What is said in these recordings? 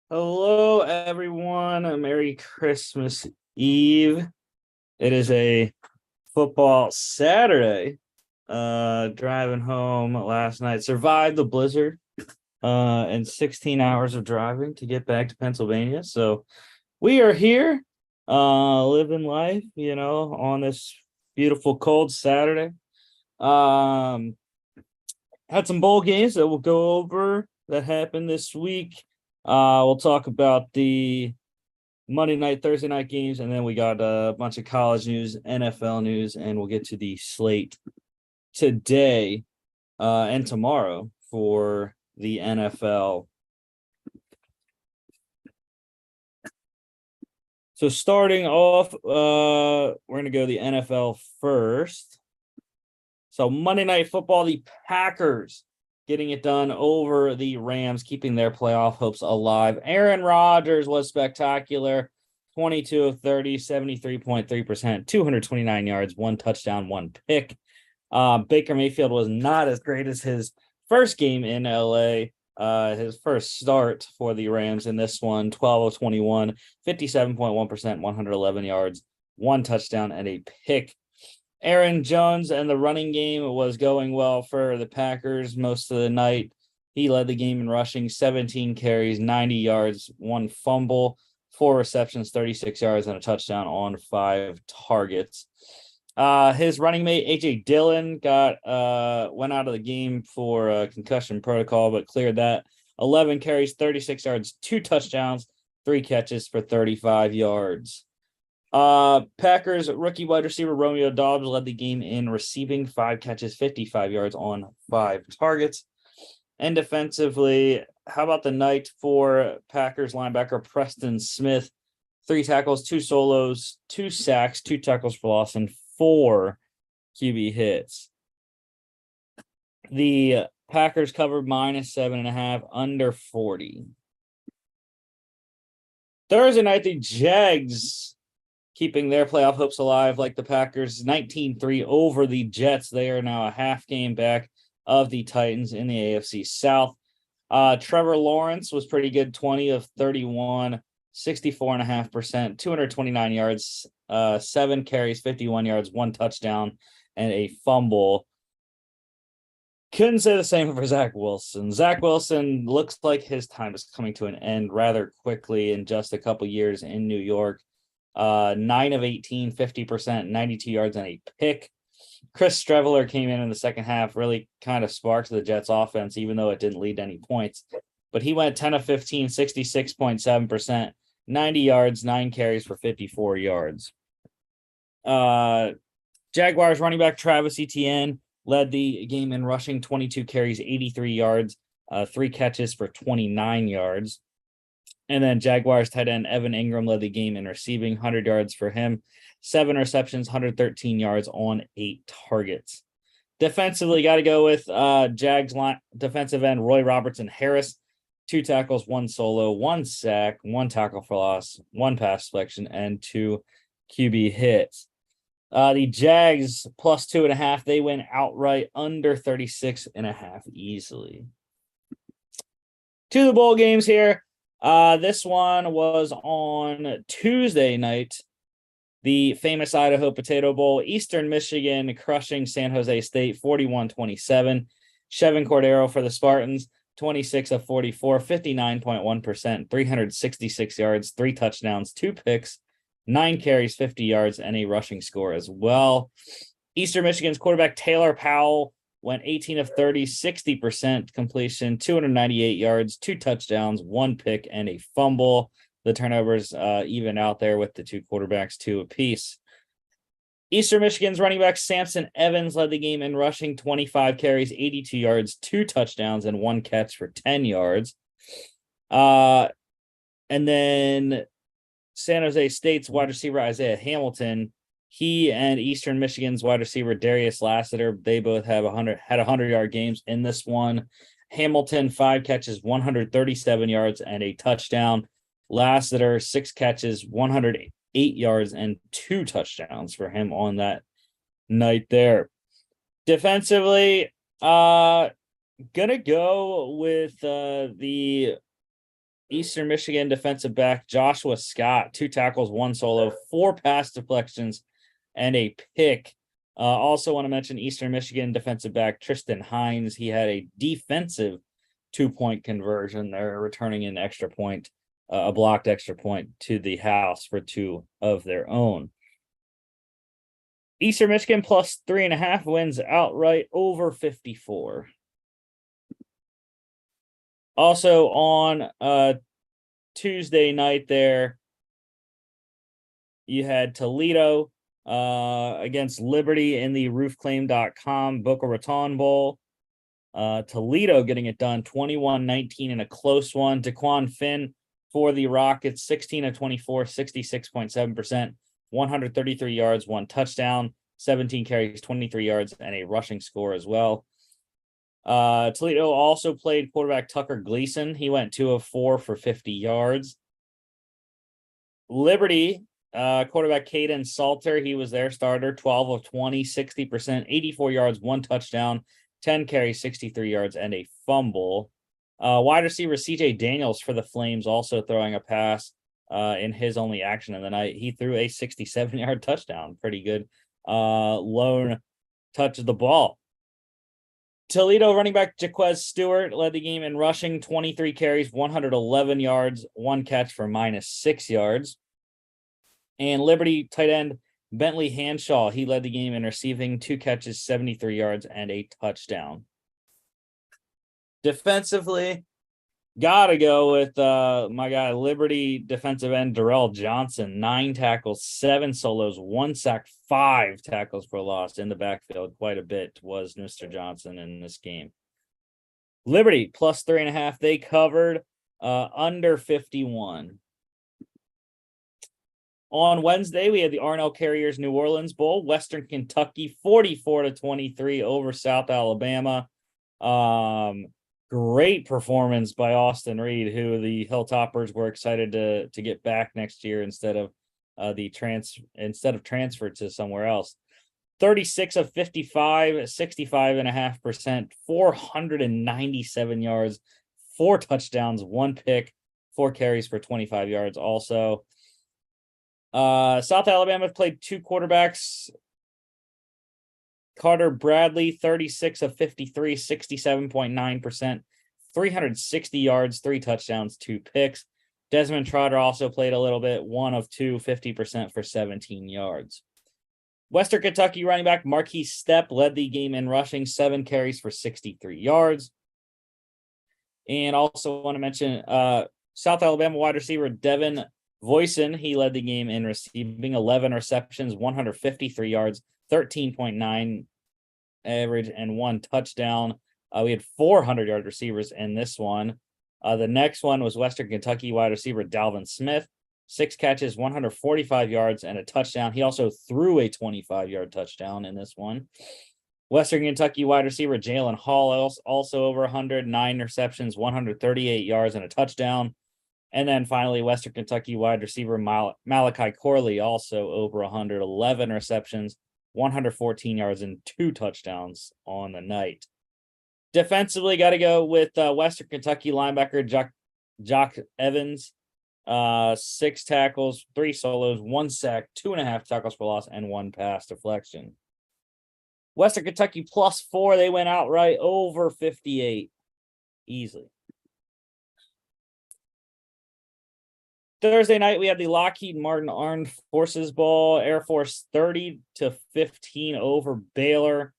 Hello, everyone. Merry Christmas Eve. It is a football Saturday. Driving home last night, survived the blizzard and 16 hours of driving to get back to Pennsylvania. So we are here, living life, on this beautiful cold Saturday. Um, had some bowl games that we'll go over that happened this week. We'll talk about the Monday night, Thursday night games, and then we got a bunch of college news, NFL news, and we'll get to the slate today and tomorrow for the NFL. So starting off, we're gonna go the NFL first. So Monday Night Football, the Packers getting it done over the Rams, keeping their playoff hopes alive. Aaron Rodgers was spectacular. 22 of 30, 73.3%, 229 yards, one touchdown, one pick. Baker Mayfield was not as great as his first game in LA. His first start for the Rams in this one, 12 of 21, 57.1%, 111 yards, one touchdown, and a pick. Aaron Jones and the running game was going well for the Packers most of the night. He led the game in rushing, 17 carries, 90 yards, one fumble, 4 receptions, 36 yards, and a touchdown on 5 targets. His running mate, A.J. Dillon, went out of the game for concussion protocol, but cleared that. 11 carries, 36 yards, 2 touchdowns, 3 catches for 35 yards. Packers rookie wide receiver Romeo Doubs led the game in receiving, 5 catches, 55 yards on 5 targets. And defensively, how about the night for Packers linebacker Preston Smith? 3 tackles, 2 solos, 2 sacks, 2 tackles for loss, and 4 QB hits. The Packers covered -7.5, under 40. Thursday night, the Jags keeping their playoff hopes alive like the Packers, 19-3 over the Jets. They are now a half game back of the Titans in the AFC South. Trevor Lawrence was pretty good, 20 of 31, 64.5%, 229 yards, 7 carries, 51 yards, 1 touchdown, and a fumble. Couldn't say the same for Zach Wilson. Zach Wilson looks like his time is coming to an end rather quickly in just a couple years in New York. 9 of 18, 50%, 92 yards, and a pick. Chris Streveler came in the second half, really kind of sparked the Jets offense, even though it didn't lead to any points. But he went 10 of 15, 66.7%, 90 yards, 9 carries for 54 yards. Jaguars running back Travis Etienne led the game in rushing, 22 carries, 83 yards, 3 catches for 29 yards. And then Jaguars tight end Evan Ingram led the game in receiving, 100 yards for him, 7 receptions, 113 yards on 8 targets. Defensively, got to go with Jags defensive end Roy Robertson Harris, 2 tackles, 1 solo, 1 sack, 1 tackle for loss, 1 pass deflection, and 2 QB hits. The Jags plus 2.5, they win outright, under 36.5 easily. To the bowl games here. This one was on Tuesday night. The famous Idaho Potato Bowl, Eastern Michigan crushing San Jose State 41-27. Chevin Cordero for the Spartans, 26 of 44, 59.1%, 366 yards, 3 touchdowns, 2 picks, 9 carries, 50 yards, and a rushing score as well. Eastern Michigan's quarterback Taylor Powell went 18 of 30, 60% completion, 298 yards, 2 touchdowns, 1 pick, and a fumble. The turnovers even out there with the 2 quarterbacks, 2 apiece. Eastern Michigan's running back Samson Evans led the game in rushing, 25 carries, 82 yards, 2 touchdowns, and 1 catch for 10 yards. And then San Jose State's wide receiver Isaiah Hamilton, he and Eastern Michigan's wide receiver Darius Lassiter, they both had 100-yard games in this one. Hamilton, 5 catches, 137 yards, and a touchdown. Lassiter, 6 catches, 108 yards, and 2 touchdowns for him on that night there. Defensively, gonna go with the Eastern Michigan defensive back Joshua Scott, 2 tackles, 1 solo, 4 pass deflections, and a pick. Also want to mention Eastern Michigan defensive back Tristan Hines. He had a defensive 2-point conversion there, returning an extra point, a blocked extra point to the house for 2 of their own. Eastern Michigan plus 3.5 wins outright over 54. Also on Tuesday night there, you had Toledo against Liberty in the roofclaim.com Boca Raton Bowl. Toledo getting it done 21-19 in a close one. Daquan Finn for the Rockets, 16 of 24, 66.7%, 133 yards, 1 touchdown, 17 carries, 23 yards, and a rushing score as well. Toledo also played quarterback Tucker Gleason. He went 2 of 4 for 50 yards. Liberty, quarterback Caden Salter, he was their starter, 12 of 20, 60%, 84 yards, 1 touchdown, 10 carries, 63 yards, and a fumble. Wide receiver CJ Daniels for the Flames also throwing a pass in his only action of the night. He threw a 67-yard touchdown. Pretty good lone touch of the ball. Toledo running back Jaquez Stewart led the game in rushing, 23 carries, 111 yards, 1 catch for -6 yards. And Liberty tight end Bentley Hanshaw, he led the game in receiving, 2 catches, 73 yards, and a touchdown. Defensively, gotta go with my guy, Liberty defensive end Darrell Johnson, 9 tackles, 7 solos, 1 sack, 5 tackles for loss in the backfield. Quite a bit was Mr. Johnson in this game. Liberty plus 3.5. They covered under 51. On Wednesday, we had the Arnell Carriers New Orleans Bowl, Western Kentucky, 44-23 over South Alabama. Great performance by Austin Reed, who the Hilltoppers were excited to get back next year instead of transferred to somewhere else. 36 of 55, 65.5%, 497 yards, 4 touchdowns, 1 pick, 4 carries for 25 yards. Also, South Alabama played 2 quarterbacks. Carter Bradley, 36 of 53, 67.9%, 360 yards, 3 touchdowns, 2 picks. Desmond Trotter also played a little bit, 1 of 2, 50% for 17 yards. Western Kentucky running back Marquise Stepp led the game in rushing, 7 carries for 63 yards. And also want to mention South Alabama wide receiver Devin Voisin, he led the game in receiving, 11 receptions, 153 yards, 13.9 average, and 1 touchdown. We had 400-yard receivers in this one. The next one was Western Kentucky wide receiver Dalvin Smith, 6 catches, 145 yards, and a touchdown. He also threw a 25-yard touchdown in this one. Western Kentucky wide receiver Jalen Hall also over 109 receptions, 138 yards, and a touchdown. And then finally, Western Kentucky wide receiver Malachi Corley, also over 111 receptions, 114 yards, and 2 touchdowns on the night. Defensively, got to go with Western Kentucky linebacker Jock Evans, 6 tackles, 3 solos, 1 sack, 2.5 tackles for loss, and 1 pass deflection. Western Kentucky plus 4, they went outright over 58 easily. Thursday night, we had the Lockheed Martin Armed Forces Bowl, Air Force 30-15 over Baylor.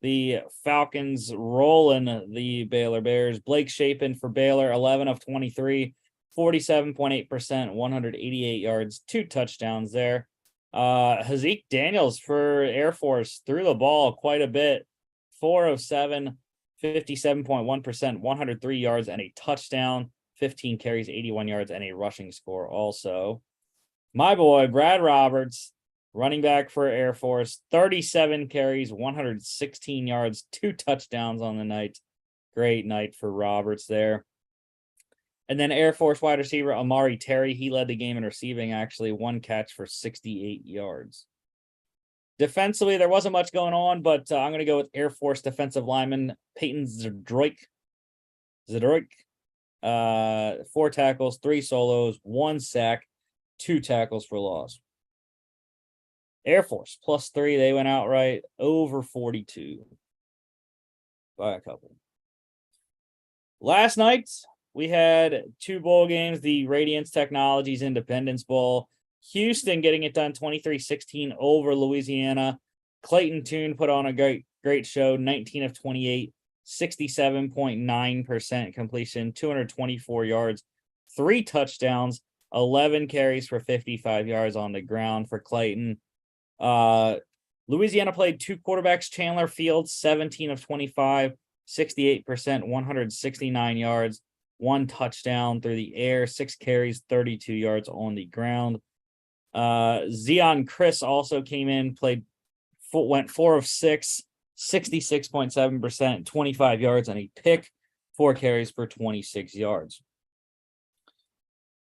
The Falcons rolling the Baylor Bears. Blake Shapen for Baylor, 11 of 23, 47.8%, 188 yards, 2 touchdowns there. Hazik Daniels for Air Force threw the ball quite a bit, 4 of 7, 57.1%, 103 yards, and a touchdown. 15 carries, 81 yards, and a rushing score also. My boy, Brad Roberts, running back for Air Force, 37 carries, 116 yards, 2 touchdowns on the night. Great night for Roberts there. And then Air Force wide receiver Amari Terry, he led the game in receiving, actually 1 catch for 68 yards. Defensively, there wasn't much going on, but I'm going to go with Air Force defensive lineman Peyton Zdroik. 4 tackles, 3 solos, 1 sack, 2 tackles for loss. Air Force +3. They went outright over 42 by a couple. Last night, we had 2 bowl games, the Radiance Technologies Independence Bowl. Houston getting it done 23-16 over Louisiana. Clayton Tune put on a great show, 19 of 28, 67.9% completion, 224 yards, 3 touchdowns, 11 carries for 55 yards on the ground for Clayton. Louisiana played 2 quarterbacks, Chandler Fields, 17 of 25, 68%, 169 yards, 1 touchdown through the air, 6 carries, 32 yards on the ground. Zion Chris also came in, went 4 of 6, 66.7%, 25 yards and a pick, 4 carries for 26 yards.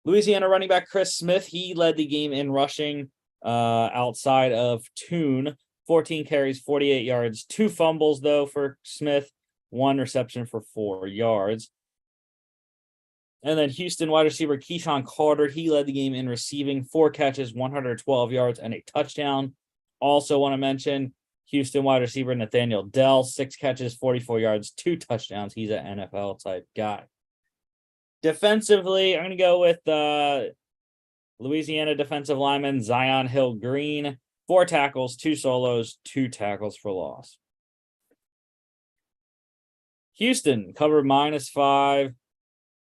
Louisiana running back Chris Smith, he led the game in rushing outside of Tune, 14 carries, 48 yards, 2 fumbles though for Smith, 1 reception for 4 yards. And then Houston wide receiver Keyshawn Carter, he led the game in receiving, 4 catches, 112 yards, and a touchdown. Also want to mention Houston wide receiver Nathaniel Dell, 6 catches, 44 yards, 2 touchdowns. He's an NFL type guy. Defensively, I'm going to go with Louisiana defensive lineman Zion Hill Green, 4 tackles, 2 solos, 2 tackles for loss. Houston covered -5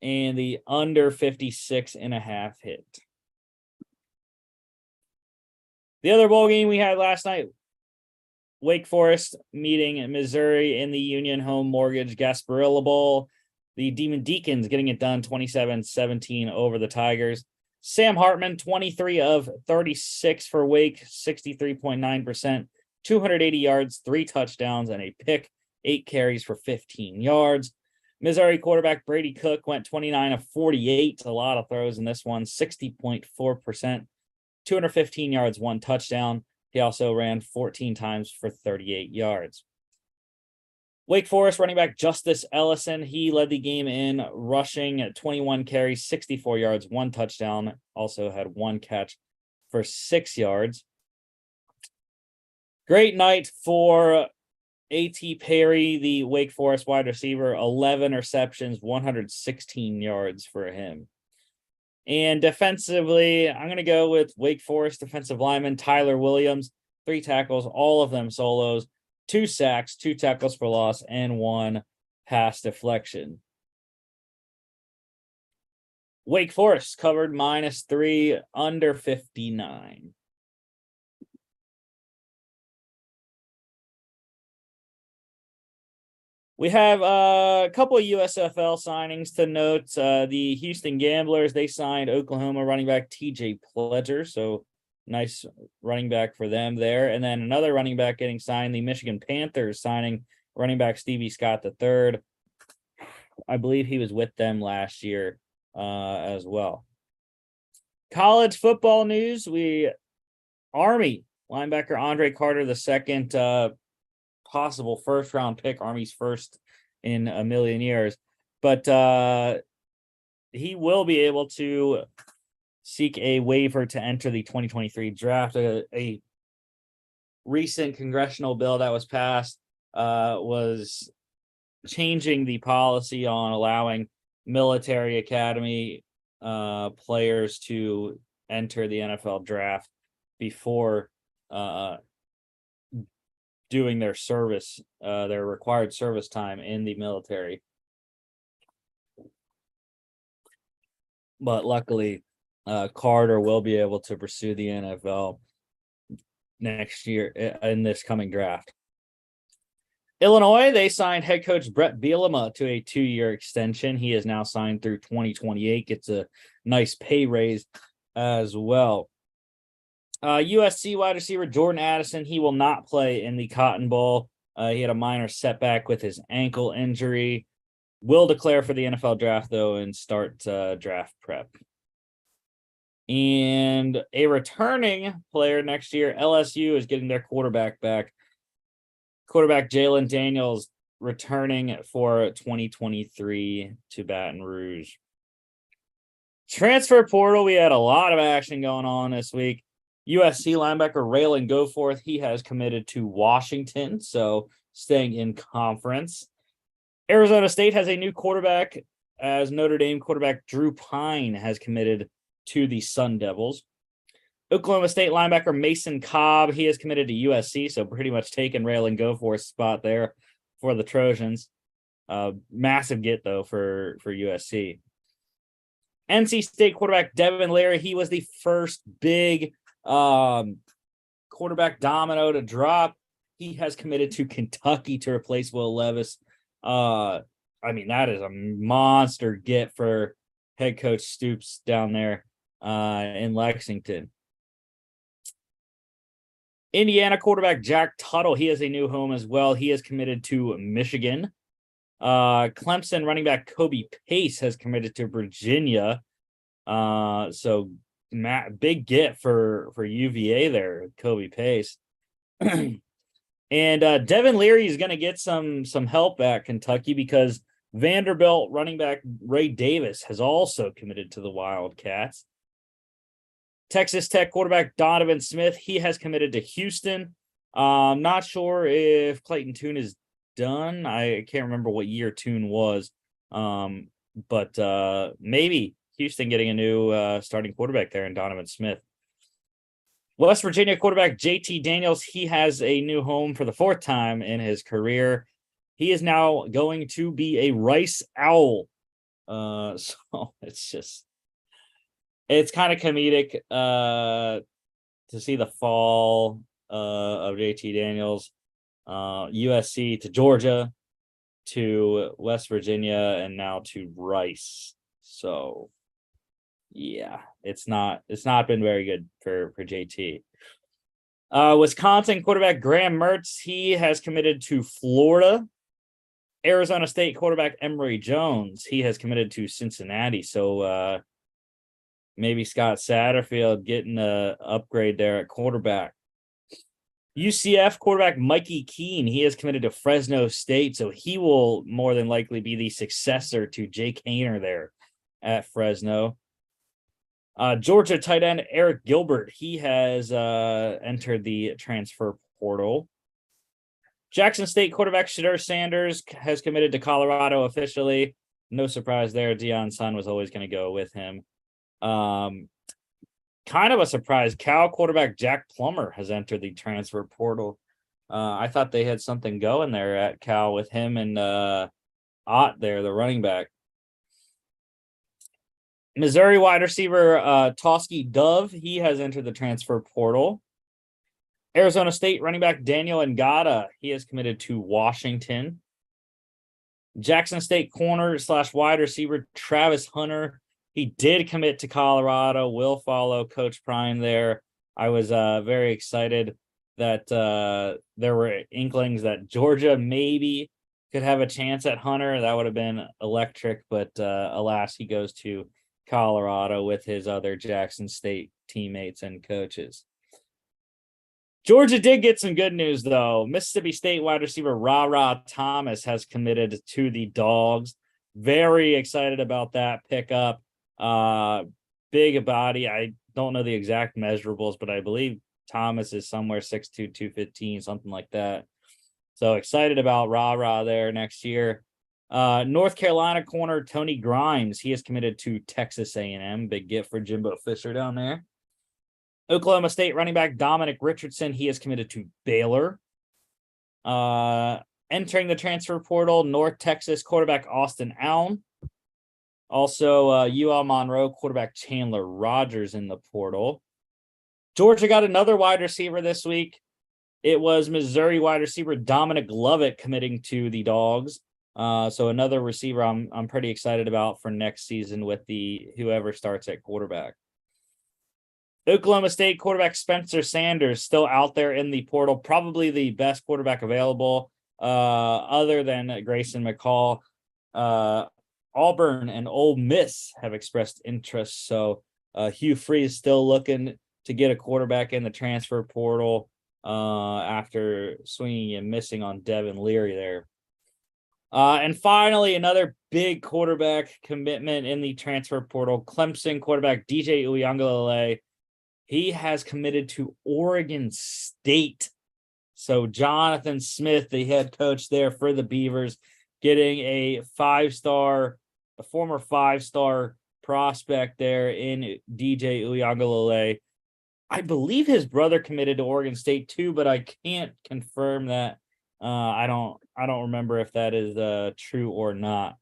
and the under 56.5 hit. The other bowl game we had last night, Wake Forest meeting Missouri in the Union Home Mortgage Gasparilla Bowl. The Demon Deacons getting it done 27-17 over the Tigers. Sam Hartman, 23 of 36 for Wake, 63.9%, 280 yards, 3 touchdowns, and a pick, 8 carries for 15 yards. Missouri quarterback Brady Cook went 29 of 48, a lot of throws in this one, 60.4%, 215 yards, 1 touchdown. He also ran 14 times for 38 yards. Wake Forest running back Justice Ellison, he led the game in rushing at 21 carries, 64 yards, 1 touchdown, also had 1 catch for 6 yards. Great night for A.T. Perry, the Wake Forest wide receiver, 11 receptions, 116 yards for him. And defensively, I'm going to go with Wake Forest defensive lineman Tyler Williams, 3 tackles, all of them solos, 2 sacks, 2 tackles for loss, and 1 pass deflection. Wake Forest covered -3, under 59. We have a couple of USFL signings to note. The Houston Gamblers, they signed Oklahoma running back TJ Pledger, so nice running back for them there. And then another running back getting signed, the Michigan Panthers signing running back Stevie Scott III. I believe he was with them last year as well. College football news, Army linebacker Andre Carter II, possible first-round pick, Army's first in a million years. But he will be able to seek a waiver to enter the 2023 draft. A recent congressional bill that was passed was changing the policy on allowing military academy players to enter the NFL draft before doing their service, their required service time in the military. But luckily, Carter will be able to pursue the NFL next year in this coming draft. Illinois, they signed head coach Brett Bielema to a 2-year extension. He is now signed through 2028, gets a nice pay raise as well. USC wide receiver Jordan Addison, he will not play in the Cotton Bowl. He had a minor setback with his ankle injury. Will declare for the NFL draft, though, and start draft prep. And a returning player next year, LSU is getting their quarterback back. Quarterback Jalen Daniels returning for 2023 to Baton Rouge. Transfer portal, we had a lot of action going on this week. USC linebacker Raylan Goforth, he has committed to Washington, so staying in conference. Arizona State has a new quarterback, as Notre Dame quarterback Drew Pine has committed to the Sun Devils. Oklahoma State linebacker Mason Cobb, he has committed to USC, so pretty much taking Raylan Goforth's spot there for the Trojans. Massive get, though, for USC. NC State quarterback Devin Leary, he was the first big quarterback domino to drop. He has committed to Kentucky to replace Will Levis. I mean, that is a monster get for head coach Stoops down there in Lexington. Indiana quarterback Jack Tuttle, he has a new home as well. He has committed to Michigan. Clemson running back Kobe Pace has committed to Virginia. So big get for UVA there, Kobe Pace. And Devin Leary is going to get some help at Kentucky because Vanderbilt running back Ray Davis has also committed to the Wildcats. Texas Tech quarterback Donovan Smith, he has committed to Houston. Not sure if Clayton Tune is done. I can't remember what year Tune was. But maybe Houston getting a new starting quarterback there in Donovan Smith. West Virginia quarterback JT Daniels, he has a new home for the fourth time in his career. He is now going to be a Rice Owl. So it's kind of comedic to see the fall of JT Daniels. USC to Georgia to West Virginia and now to Rice. So yeah, it's not been very good for JT. Wisconsin quarterback Graham Mertz, he has committed to Florida. Arizona State quarterback Emory Jones, he has committed to Cincinnati. So maybe Scott Satterfield getting a upgrade there at quarterback. UCF quarterback Mikey Keene, he has committed to Fresno State, so he will more than likely be the successor to Jake Haener there at Fresno. Georgia tight end Eric Gilbert, he has entered the transfer portal. Jackson State quarterback Shedeur Sanders has committed to Colorado officially. No surprise there. Deion Sun was always going to go with him. Kind of a surprise. Cal quarterback Jack Plummer has entered the transfer portal. I thought they had something going there at Cal with him and Ott there, the running back. Missouri wide receiver Toski Dove, he has entered the transfer portal. Arizona State running back Daniel Ngata, he has committed to Washington. Jackson State corner / wide receiver Travis Hunter, he did commit to Colorado, will follow Coach Prime there. I was very excited that there were inklings that Georgia maybe could have a chance at Hunter. That would have been electric, but alas, he goes to Colorado with his other Jackson State teammates and coaches. Georgia did get some good news, though. Mississippi State wide receiver Ra Thomas has committed to the Dogs. Very excited about that pickup. Big body. I don't know the exact measurables, but I believe Thomas is somewhere 6'2", 215, something like that. So excited about Ra there next year. North Carolina corner Tony Grimes, he is committed to Texas A&M. Big gift for Jimbo Fisher down there. Oklahoma State running back Dominic Richardson, he is committed to Baylor. Entering the transfer portal, North Texas quarterback Austin Allen. Also, UL Monroe quarterback Chandler Rogers in the portal. Georgia got another wide receiver this week. It was Missouri wide receiver Dominic Lovett committing to the Dogs. So another receiver I'm pretty excited about for next season with whoever starts at quarterback. Oklahoma State quarterback Spencer Sanders still out there in the portal, probably the best quarterback available other than Grayson McCall. Auburn and Ole Miss have expressed interest, so Hugh Freeze still looking to get a quarterback in the transfer portal after swinging and missing on Devin Leary there. And finally, another big quarterback commitment in the transfer portal. Clemson quarterback DJ Uiagalelei. He has committed to Oregon State. So Jonathan Smith, the head coach there for the Beavers, getting a former five-star prospect there in DJ Uiagalelei. I believe his brother committed to Oregon State too, but I can't confirm that. I don't remember if that is true or not.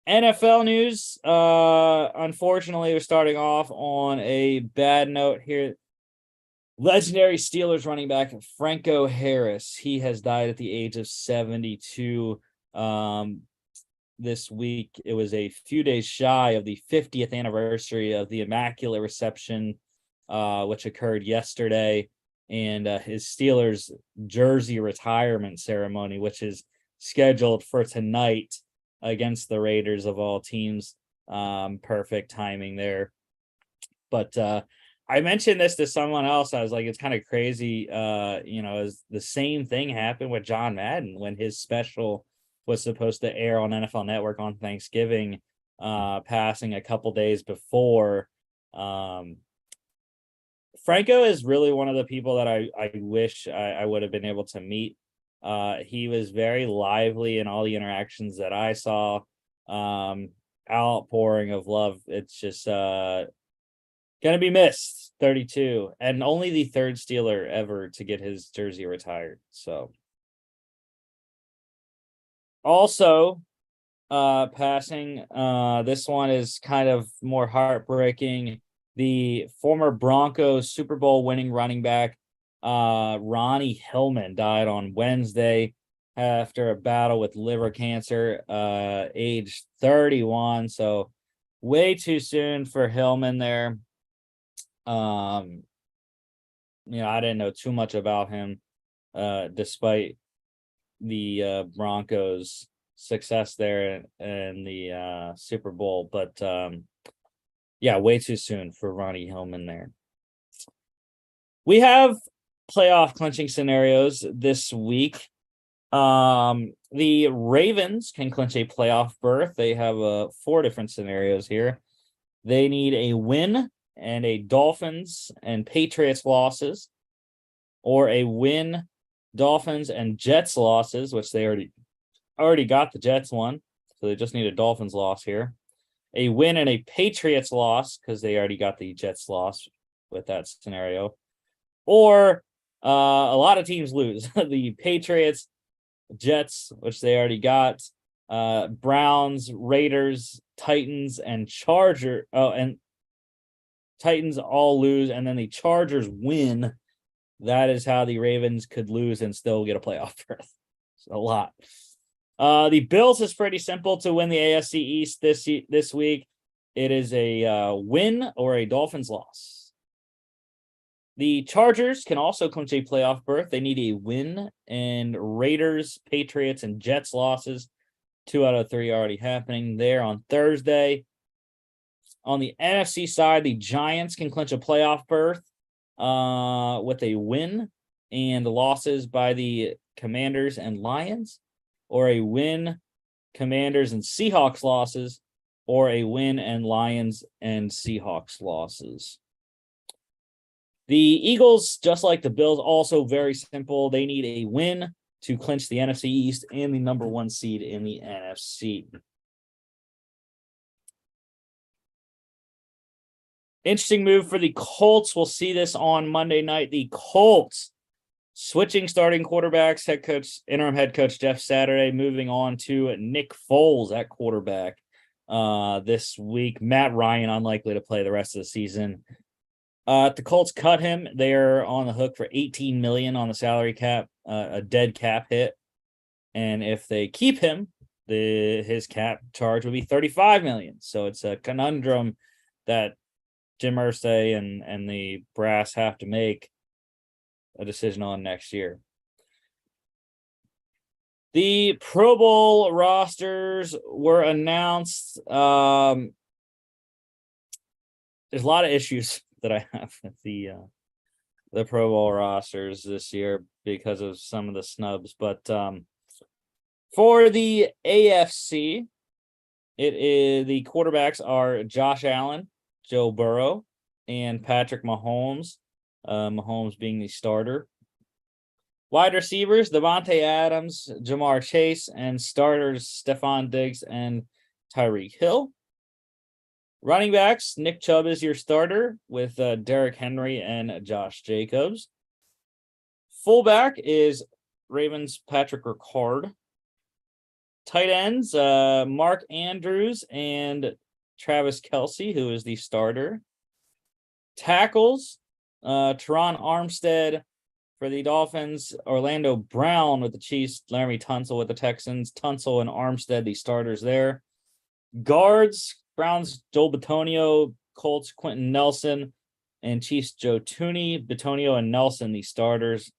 NFL news. Unfortunately, we're starting off on a bad note here. Legendary Steelers running back Franco Harris. He has died at the age of 72. This week, it was a few days shy of the 50th anniversary of the Immaculate Reception, which occurred yesterday, and his Steelers jersey retirement ceremony, which is scheduled for tonight against the Raiders of all teams. Perfect timing there. But I mentioned this to someone else. I was like, it's kind of crazy. As the same thing happened with John Madden when his special was supposed to air on NFL Network on Thanksgiving, passing a couple days before. Franco is really one of the people that I wish I would have been able to meet. He was very lively in all the interactions that I saw. Outpouring of love. It's just gonna be missed. 32, and only the third Steeler ever to get his jersey retired. So also passing, this one is kind of more heartbreaking. The former Broncos Super Bowl winning running back Ronnie Hillman died on Wednesday after a battle with liver cancer, age 31. So way too soon for Hillman there. I didn't know too much about him, despite the Broncos' success there in the Super Bowl. But way too soon for Ronnie Hillman there. We have playoff clinching scenarios this week. The Ravens can clinch a playoff berth. They have 4 different scenarios here. They need a win and a Dolphins and Patriots losses, or a win, Dolphins and Jets losses, which they already got the Jets one, so they just need a Dolphins loss here. A win and a Patriots loss, because they already got the Jets loss with that scenario. Or a lot of teams lose. The Patriots, Jets, which they already got, Browns, Raiders, Titans, and and Titans all lose, and then the Chargers win. That is how the Ravens could lose and still get a playoff berth. It's a lot. The Bills is pretty simple to win the AFC East this week. It is a win or a Dolphins loss. The Chargers can also clinch a playoff berth. They need a win, and Raiders, Patriots, and Jets losses. 2 out of 3 already happening there on Thursday. On the NFC side, the Giants can clinch a playoff berth with a win and losses by the Commanders and Lions, or a win, Commanders and Seahawks losses, or a win and Lions and Seahawks losses. The Eagles, just like the Bills, also very simple. They need a win to clinch the NFC East and the number 1 seed in the NFC. Interesting move for the Colts. We'll see this on Monday night. The Colts switching starting quarterbacks, interim head coach Jeff Saturday, moving on to Nick Foles at quarterback this week. Matt Ryan unlikely to play the rest of the season. If the Colts cut him, they're on the hook for $18 million on the salary cap, a dead cap hit. And if they keep him, his cap charge would be $35 million. So it's a conundrum that Jim Irsay and the brass have to make a decision on next year. The Pro Bowl rosters were announced. There's a lot of issues that I have with the Pro Bowl rosters this year because of some of the snubs. But for the AFC, it is the quarterbacks are Josh Allen, Joe Burrow, and Patrick Mahomes. Mahomes being the starter. Wide receivers, Devontae Adams, Jamar Chase, and starters Stephon Diggs and Tyreek Hill. Running backs, Nick Chubb is your starter with Derrick Henry and Josh Jacobs. Fullback is Ravens Patrick Ricard. Tight ends, Mark Andrews and Travis Kelce, who is the starter. Tackles, Teron Armstead for the Dolphins, Orlando Brown with the Chiefs, Laramie Tunsil with the Texans, Tunsil and Armstead, the starters there. Guards, Browns, Joel Bitonio, Colts, Quentin Nelson, and Chiefs, Joe Tooney, Bitonio, and Nelson, the starters.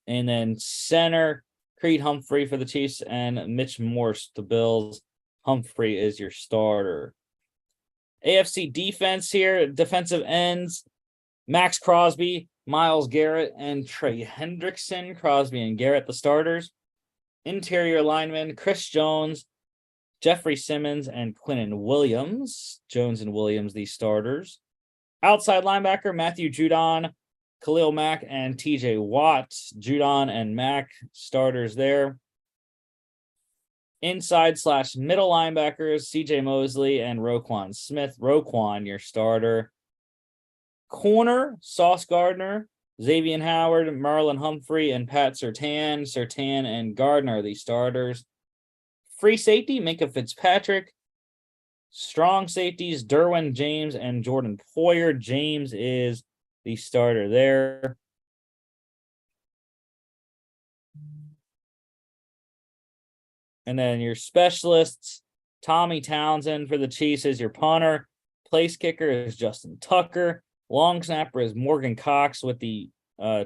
And then center, Creed Humphrey for the Chiefs, and Mitch Morse, the Bills. Humphrey is your starter. AFC defense here, defensive ends, Max Crosby, Myles Garrett, and Trey Hendrickson. Crosby and Garrett, the starters. Interior linemen, Chris Jones, Jeffrey Simmons, and Quinnen Williams. Jones and Williams, the starters. Outside linebacker, Matthew Judon, Khalil Mack, and TJ Watt. Judon and Mack, starters there. Inside/middle linebackers, CJ Mosley and Roquan Smith. Roquan, your starter. Corner, Sauce Gardner, Xavier Howard, Marlon Humphrey, and Pat Surtain. Surtain and Gardner, the starters. Free safety, Minka Fitzpatrick. Strong safeties, Derwin James and Jordan Poyer. James is the starter there. And then your specialists, Tommy Townsend for the Chiefs is your punter. Place kicker is Justin Tucker. Long snapper is Morgan Cox with the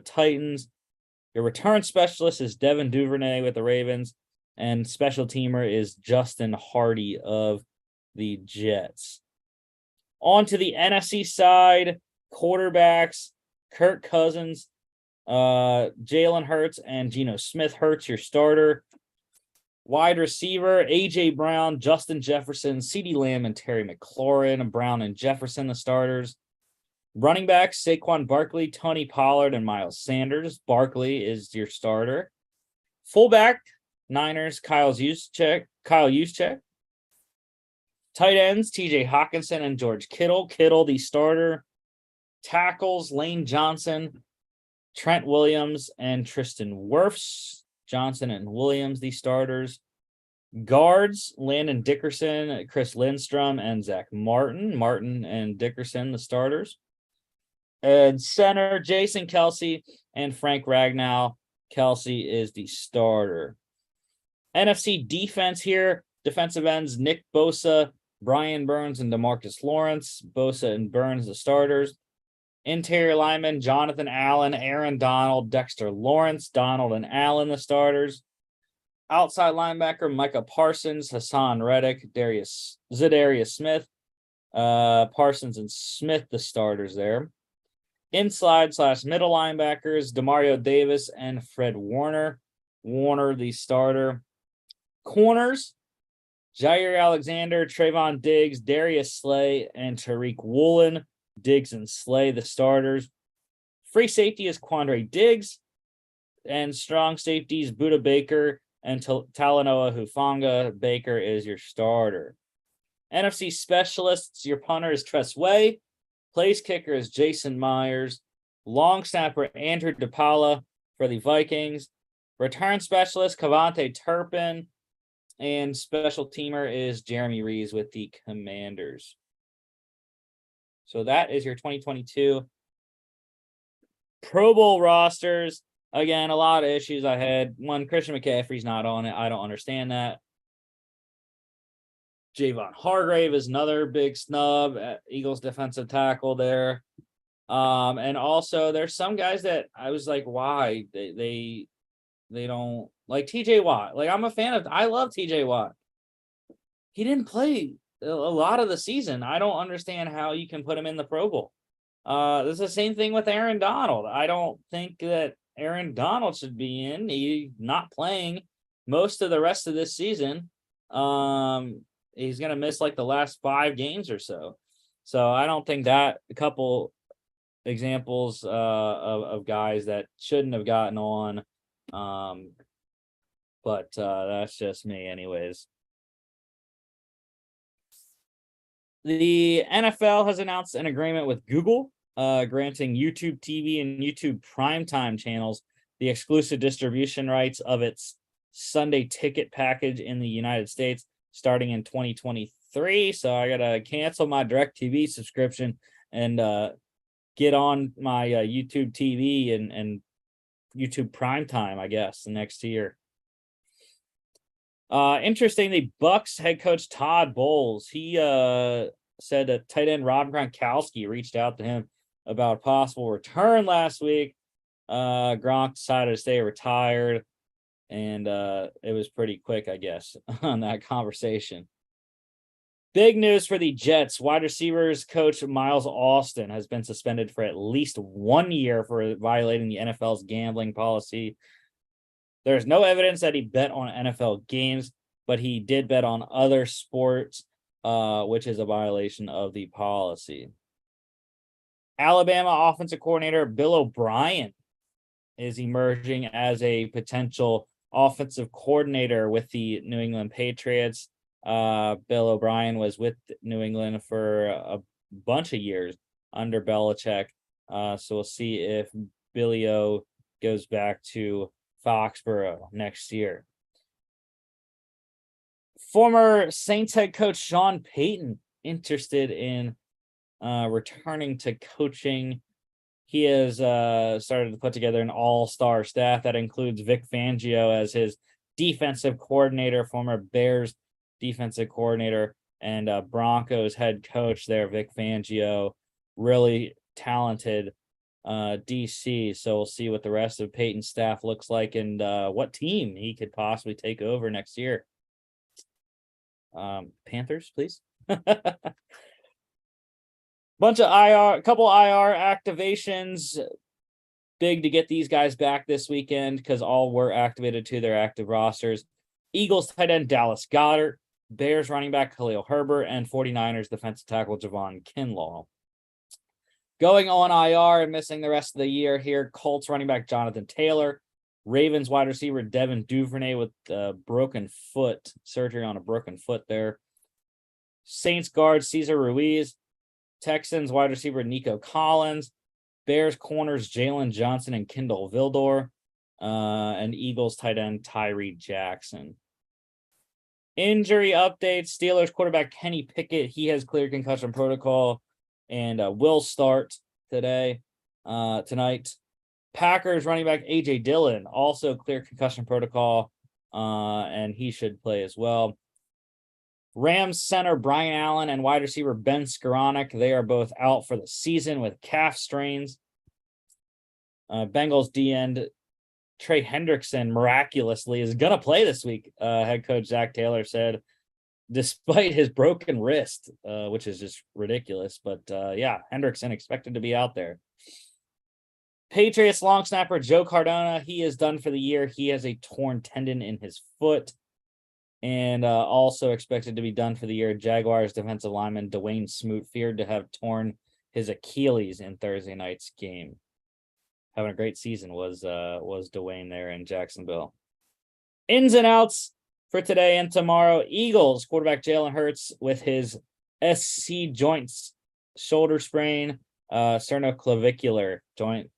Titans. Your return specialist is Devin Duvernay with the Ravens. And special teamer is Justin Hardy of the Jets. On to the NFC side, quarterbacks, Kirk Cousins, Jalen Hurts, and Geno Smith. Hurts, your starter. Wide receiver, A.J. Brown, Justin Jefferson, CeeDee Lamb, and Terry McLaurin. Brown and Jefferson, the starters. Running backs, Saquon Barkley, Tony Pollard, and Miles Sanders. Barkley is your starter. Fullback, Niners, Kyle Juszczyk. Tight ends, TJ Hawkinson and George Kittle. Kittle, the starter. Tackles, Lane Johnson, Trent Williams, and Tristan Wirfs. Johnson and Williams, the starters. Guards, Landon Dickerson, Chris Lindstrom, and Zach Martin. Martin and Dickerson, the starters. And center, Jason Kelce and Frank Ragnow. Kelce is the starter. NFC defense here, defensive ends, Nick Bosa, Brian Burns, and DeMarcus Lawrence. Bosa and Burns, the starters. Interior linemen, Jonathan Allen, Aaron Donald, Dexter Lawrence, Donald and Allen, the starters. Outside linebacker, Micah Parsons, Hassan Reddick, Zadarius Smith, Parsons and Smith, the starters there. Inside/middle linebackers, Demario Davis and Fred Warner. Warner, the starter. Corners, Jair Alexander, Trayvon Diggs, Darius Slay, and Tariq Woolen. Diggs and Slay, the starters. Free safety is Quandre Diggs. And strong safeties, Budda Baker and Talanoa Hufanga. Baker is your starter. NFC specialists, your punter is Tress Way. Place kicker is Jason Myers. Long snapper, Andrew DePaula for the Vikings. Return specialist, Cavante Turpin. And special teamer is Jeremy Reeves with the Commanders. So that is your 2022 Pro Bowl rosters. Again, a lot of issues I had. One, Christian McCaffrey's not on it. I don't understand that. Javon Hargrave is another big snub at Eagles defensive tackle there. And also there's some guys that I was like, why? They don't like TJ Watt. Like, I'm a fan of, I love TJ Watt. He didn't play a lot of the season. I don't understand how you can put him in the Pro Bowl. This is the same thing with Aaron Donald. I don't think that Aaron Donald should be in. He's not playing most of the rest of this season. He's going to miss like the last 5 games or so. So I don't think that a couple examples of guys that shouldn't have gotten on. But that's just me anyways. The NFL has announced an agreement with Google, granting YouTube TV and YouTube primetime channels the exclusive distribution rights of its Sunday ticket package in the United States starting in 2023. So I got to cancel my DirecTV subscription and get on my YouTube TV and YouTube primetime, I guess, the next year. Interestingly, Bucks head coach Todd Bowles, he said that tight end Rob Gronkowski reached out to him about a possible return last week. Gronk decided to stay retired, and it was pretty quick, I guess, on that conversation. Big news for the Jets. Wide receivers coach Miles Austin has been suspended for at least 1 year for violating the NFL's gambling policy. There's no evidence that he bet on NFL games, but he did bet on other sports, which is a violation of the policy. Alabama offensive coordinator Bill O'Brien is emerging as a potential offensive coordinator with the New England Patriots. Bill O'Brien was with New England for a bunch of years under Belichick. So we'll see if Billy O goes back to Foxborough next year. Former Saints head coach Sean Payton interested in returning to coaching. He has started to put together an all-star staff that includes Vic Fangio as his defensive coordinator, former Bears defensive coordinator, and Broncos head coach there, Vic Fangio. Really talented DC. So we'll see what the rest of Peyton's staff looks like and what team he could possibly take over next year. Panthers, please. Bunch of IR, a couple IR activations. Big to get these guys back this weekend because all were activated to their active rosters. Eagles tight end Dallas Goedert, Bears running back Khalil Herbert, and 49ers defensive tackle Javon Kinlaw. Going on IR and missing the rest of the year here, Colts running back Jonathan Taylor, Ravens wide receiver Devin Duvernay with a broken foot, surgery on a broken foot there. Saints guard Cesar Ruiz, Texans wide receiver Nico Collins, Bears corners Jalen Johnson and Kendall Vildor, and Eagles tight end Tyree Jackson. Injury updates: Steelers quarterback Kenny Pickett, he has cleared concussion protocol and will start tonight. Packers running back AJ Dillon also cleared concussion protocol, and he should play as well. Rams center Brian Allen and wide receiver Ben Skoranek, they are both out for the season with calf strains. Bengals D-end Trey Hendrickson miraculously is going to play this week, head coach Zach Taylor said, despite his broken wrist, which is just ridiculous. But yeah, Hendrickson expected to be out there. Patriots long snapper Joe Cardona, he is done for the year. He has a torn tendon in his foot. And also expected to be done for the year, Jaguars defensive lineman Dwayne Smoot feared to have torn his Achilles in Thursday night's game. Having a great season was Dwayne there in Jacksonville. Ins and outs for today and tomorrow. Eagles quarterback Jalen Hurts with his SC joints shoulder sprain, sternoclavicular joint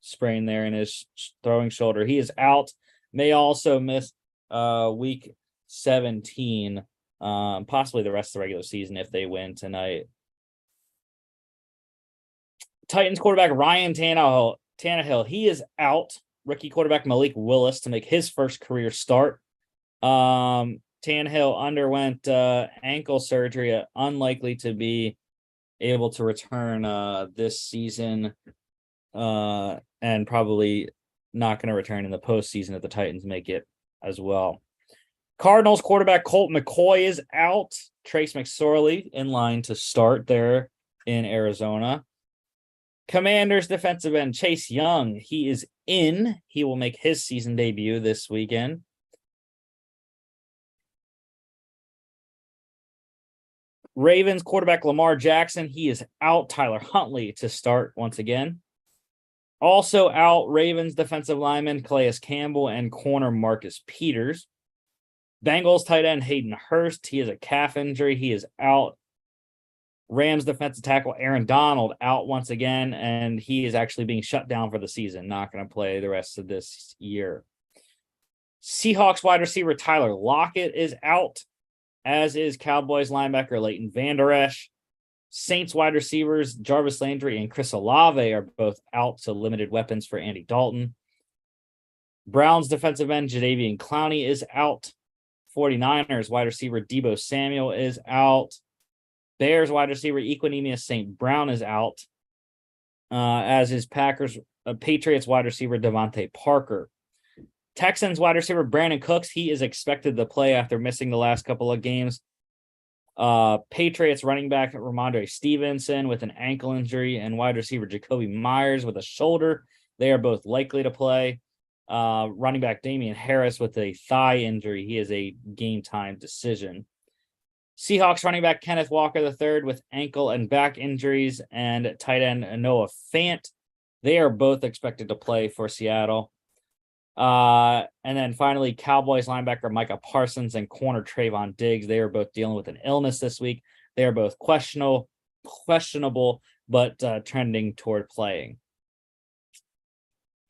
sprain there in his throwing shoulder. He is out. May also miss week 17, possibly the rest of the regular season if they win tonight. Titans quarterback Ryan Tannehill, he is out. Rookie quarterback Malik Willis to make his first career start. Tannehill underwent ankle surgery, unlikely to be able to return this season, and probably not going to return in the postseason if the Titans make it as well. Cardinals quarterback Colt McCoy is out. Trace McSorley in line to start there in Arizona. Commanders defensive end Chase Young, he is in. He will make his season debut this weekend. Ravens quarterback Lamar Jackson, he is out. Tyler Huntley to start once again. Also out, Ravens defensive lineman Calais Campbell and corner Marcus Peters. Bengals tight end Hayden Hurst, he has a calf injury. He is out. Rams defensive tackle Aaron Donald out once again, and he is actually being shut down for the season. Not going to play the rest of this year. Seahawks wide receiver Tyler Lockett is out, as is Cowboys linebacker Leighton Vander Esch. Saints wide receivers Jarvis Landry and Chris Olave are both out, so limited weapons for Andy Dalton. Browns defensive end Jadeveon Clowney is out. 49ers wide receiver Deebo Samuel is out. Bears wide receiver Equanimeous St. Brown is out, as is Patriots wide receiver Devontae Parker. Texans wide receiver Brandon Cooks, he is expected to play after missing the last couple of games. Patriots running back Ramondre Stevenson with an ankle injury and wide receiver Jacoby Myers with a shoulder. They are both likely to play. Running back Damian Harris with a thigh injury. He is a game time decision. Seahawks running back Kenneth Walker III with ankle and back injuries, and tight end Noah Fant. They are both expected to play for Seattle. And then finally, Cowboys linebacker Micah Parsons and corner Trayvon Diggs. They are both dealing with an illness this week. They are both questionable, but trending toward playing.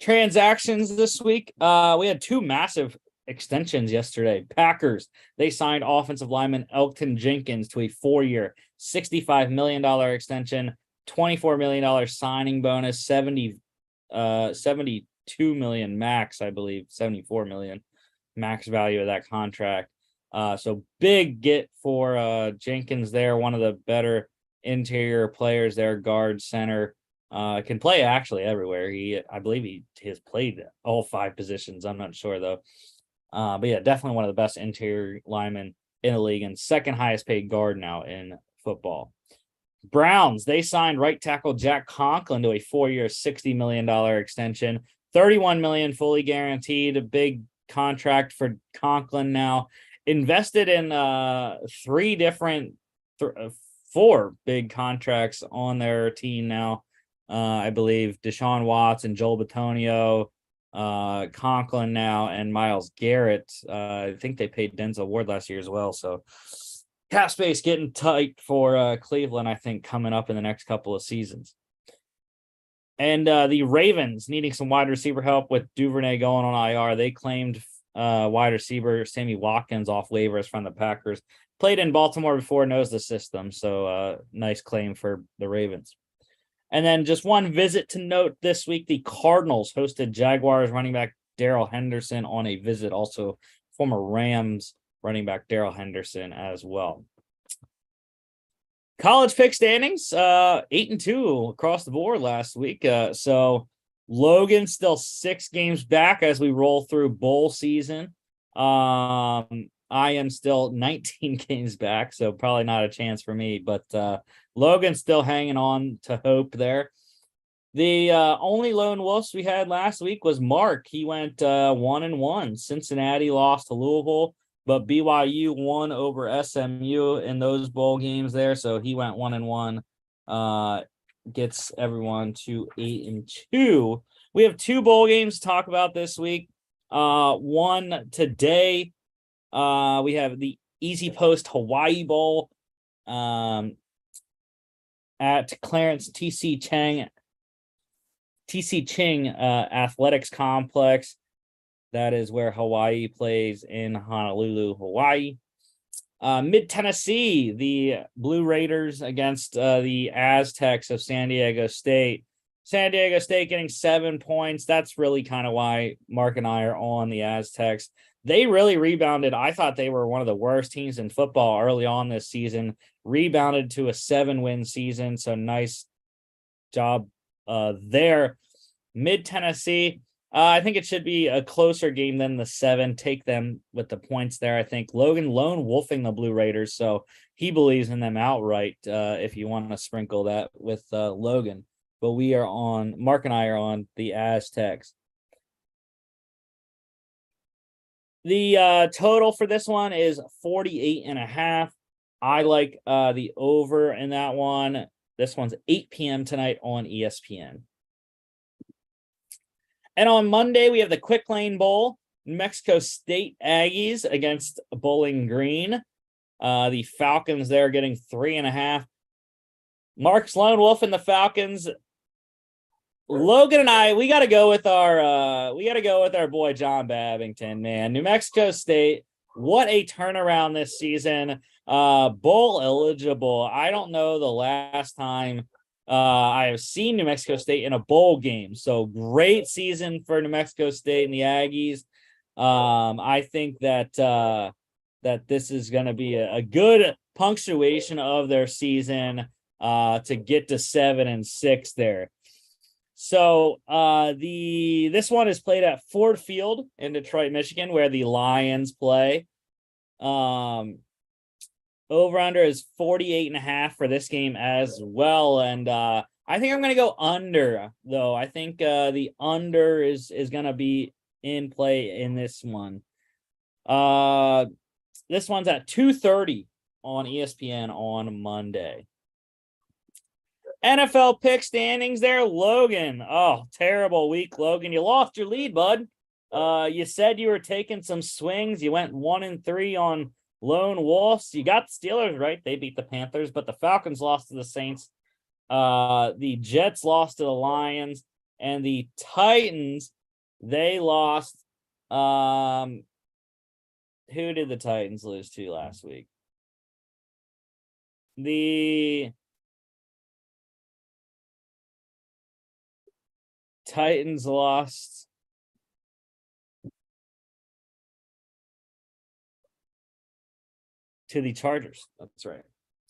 Transactions this week. We had two massive extensions yesterday. Packers, they signed offensive lineman Elgton Jenkins to a 4-year, $65 million extension, $24 million signing bonus, 72 million max, I believe, 74 million max value of that contract. So big get for Jenkins there, one of the better interior players there, guard, center. Can play actually everywhere. I believe he has played all 5 positions. I'm not sure though. But yeah, definitely one of the best interior linemen in the league and second highest paid guard now in football. Browns, they signed right tackle Jack Conklin to a 4-year, $60 million extension, $31 million fully guaranteed. A big contract for Conklin now. Invested in 4 big contracts on their team now. I believe Deshaun Watson, Joel Bitonio, Conklin now, and Myles Garrett. I think they paid Denzel Ward last year as well. So cap space getting tight for Cleveland, I think, coming up in the next couple of seasons. And the Ravens needing some wide receiver help with Duvernay going on IR. They claimed wide receiver Sammy Watkins off waivers from the Packers. Played in Baltimore before, knows the system. So nice claim for the Ravens. And then just one visit to note this week, the Cardinals hosted Jaguars running back Darrell Henderson on a visit. Also, former Rams running back Darrell Henderson as well. College pick standings, 8-2 across the board last week. So Logan still 6 games back as we roll through bowl season. I am still 19 games back, so probably not a chance for me, but Logan's still hanging on to hope there. The only lone wolves we had last week was Mark. He went 1-1. Cincinnati lost to Louisville, but BYU won over SMU in those bowl games there, so he went 1-1. Gets everyone to 8-2. We have 2 bowl games to talk about this week. One today. We have the Easy Post Hawaii Bowl at Clarence TC Ching Athletics Complex. That is where Hawaii plays in Honolulu, Hawaii. Mid Tennessee, the Blue Raiders against the Aztecs of San Diego State. San Diego State getting 7 points. That's really kind of why Mark and I are on the Aztecs. They really rebounded. I thought they were one of the worst teams in football early on this season. Rebounded to a 7-win season. So nice job there. Mid Tennessee, I think it should be a closer game than the 7. Take them with the points there. I think Logan lone wolfing the Blue Raiders, so he believes in them outright. If you want to sprinkle that with Logan. but Mark and I are on the Aztecs. The total for this one is 48.5. I like the over in that one. This one's 8 p.m. tonight on ESPN. And on Monday, we have the Quick Lane Bowl, New Mexico State Aggies against Bowling Green. The Falcons there getting 3.5. Mark's lone wolf and the Falcons. Logan and I, we got to go with our boy John Babington, man. New Mexico State, what a turnaround this season. Bowl eligible. I don't know the last time I have seen New Mexico State in a bowl game. So great season for New Mexico State and the Aggies. I think that this is going to be a good punctuation of their season to get to 7-6 there. So this one is played at Ford Field in Detroit, Michigan, where the Lions play. Over under is 48.5 for this game as well. And I think I'm going to go under, though. I think the under is going to be in play in this one. This one's at 2:30 on ESPN on Monday. NFL pick standings there, Logan. Oh, terrible week, Logan. You lost your lead, bud. You said you were taking some swings. You went 1-3 on Lone Wolves. You got the Steelers right. They beat the Panthers, but the Falcons lost to the Saints. The Jets lost to the Lions, and the Titans, they lost. Who did the Titans lose to last week? The Titans lost to the Chargers. That's right.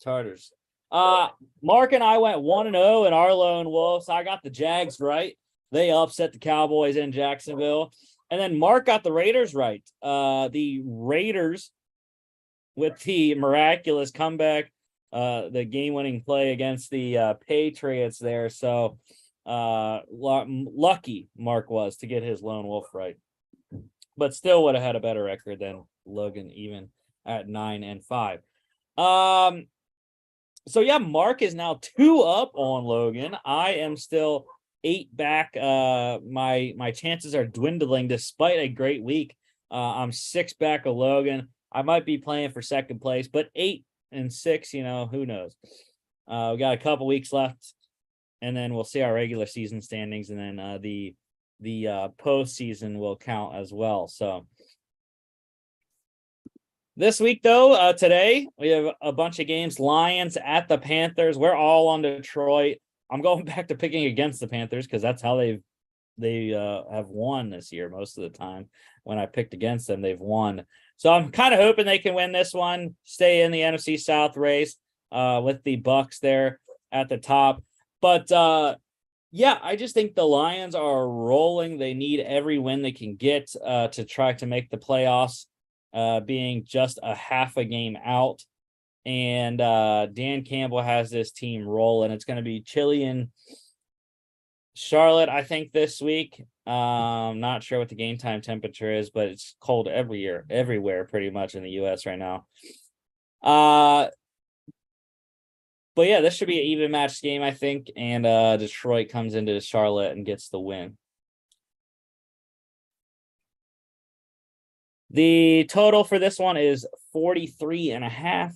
Chargers. Mark and I went 1-0 in our Lone Wolves. I got the Jags right. They upset the Cowboys in Jacksonville. And then Mark got the Raiders right. The Raiders, with the miraculous comeback, the game-winning play against the Patriots there. So lucky Mark was to get his Lone Wolf right. But still would have had a better record than Logan, even at 9-5. So yeah, Mark is now 2 up on Logan. I am still 8 back. My chances are dwindling despite a great week. I'm 6 back of Logan. I might be playing for second place, but 8-6, who knows? We got a couple weeks left, and then we'll see our regular season standings, and then the postseason will count as well. So this week, though, today we have a bunch of games. Lions at the Panthers. We're all on Detroit. I'm going back to picking against the Panthers because that's how they have won this year most of the time. When I picked against them, they've won. So I'm kind of hoping they can win this one, stay in the NFC South race with the Bucks there at the top. But yeah, I just think the Lions are rolling. They need every win they can get to try to make the playoffs, being just a half a game out. And Dan Campbell has this team rolling. It's going to be chilly in Charlotte, I think, this week. Not sure what the game time temperature is, but it's cold everywhere pretty much in the U.S. right now. But yeah, this should be an even match game, I think. And Detroit comes into Charlotte and gets the win. The total for this one is 43.5.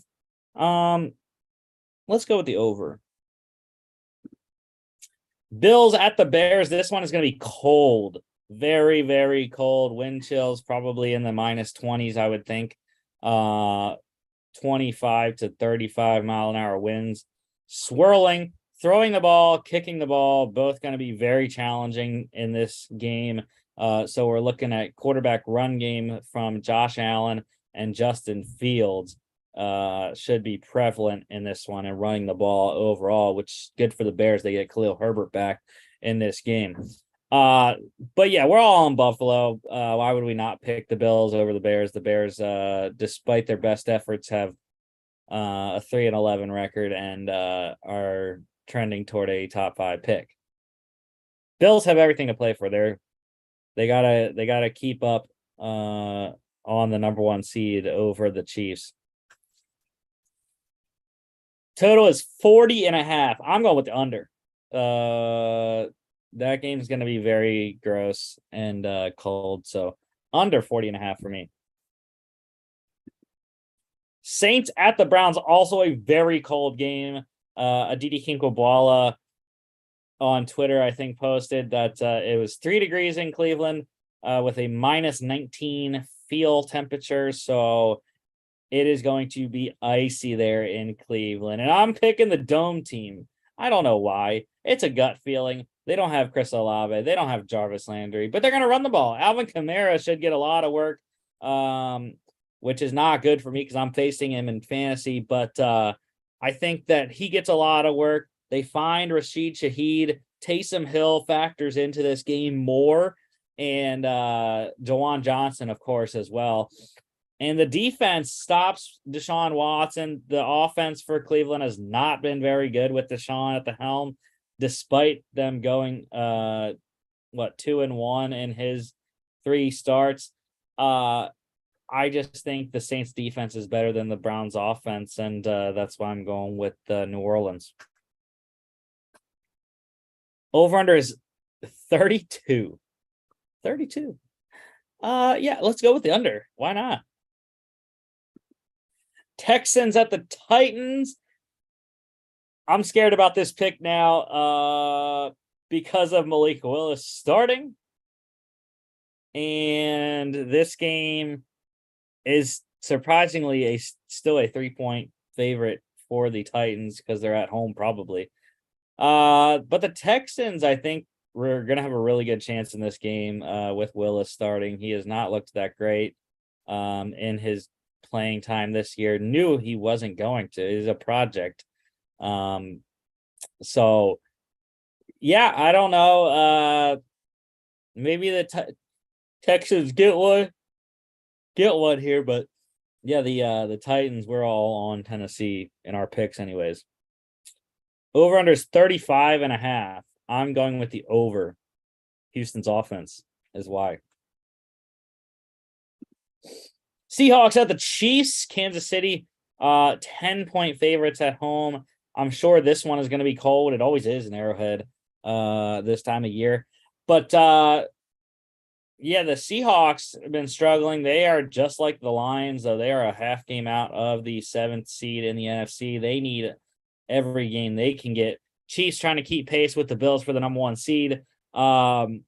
Let's go with the over. Bills at the Bears. This one is going to be cold. Very, very cold. Wind chills probably in the -20s, I would think. 25 to 35 mile an hour winds. Swirling, throwing the ball, kicking the ball, both going to be very challenging in this game. So we're looking at quarterback run game from Josh Allen and Justin Fields. Should be prevalent in this one, and running the ball overall, which is good for the Bears. They get Khalil Herbert back in this game. But yeah, we're all in Buffalo. Why would we not pick the Bills over the Bears? The Bears, despite their best efforts, have a 3-11 record and are trending toward a top 5 pick. Bills have everything to play for. They gotta keep up on the number 1 seed over the Chiefs. Total is 40.5. I'm going with the under. That game is going to be very gross and cold. So under 40.5 for me. Saints at the Browns, also a very cold game. Aditi Kinkobwala on Twitter, I think, posted that it was 3 degrees in Cleveland with a minus 19 feel temperature. So it is going to be icy there in Cleveland. And I'm picking the dome team. I don't know why. It's a gut feeling. They don't have Chris Olave. They don't have Jarvis Landry, but they're going to run the ball. Alvin Kamara should get a lot of work, which is not good for me because I'm facing him in fantasy. But I think that he gets a lot of work. They find Rashid Shaheed. Taysom Hill factors into this game more. And Jawan Johnson, of course, as well. And the defense stops Deshaun Watson. The offense for Cleveland has not been very good with Deshaun at the helm, despite them going 2-1 in his 3 starts. I just think the Saints defense is better than the Browns offense, and that's why I'm going with New Orleans. Over-under is 32. 32. Yeah, let's go with the under. Why not? Texans at the Titans. I'm scared about this pick now because of Malik Willis starting. And this game is surprisingly still a 3-point favorite for the Titans because they're at home probably. But the Texans, I think, we're going to have a really good chance in this game with Willis starting. He has not looked that great in his playing time this year. Knew he wasn't going to. It is a project. So, yeah, I don't know. Maybe the Texans get one here, but yeah, the Titans, we're all on Tennessee in our picks anyways. Over under is 35.5. I'm going with the over. Houston's offense is why. Seahawks at the Chiefs. Kansas City, 10-point favorites at home. I'm sure this one is going to be cold. It always is in Arrowhead this time of year. But yeah, the Seahawks have been struggling. They are just like the Lions, though. They are a half game out of the 7th seed in the NFC. They need every game they can get. Chiefs trying to keep pace with the Bills for the number 1 seed. So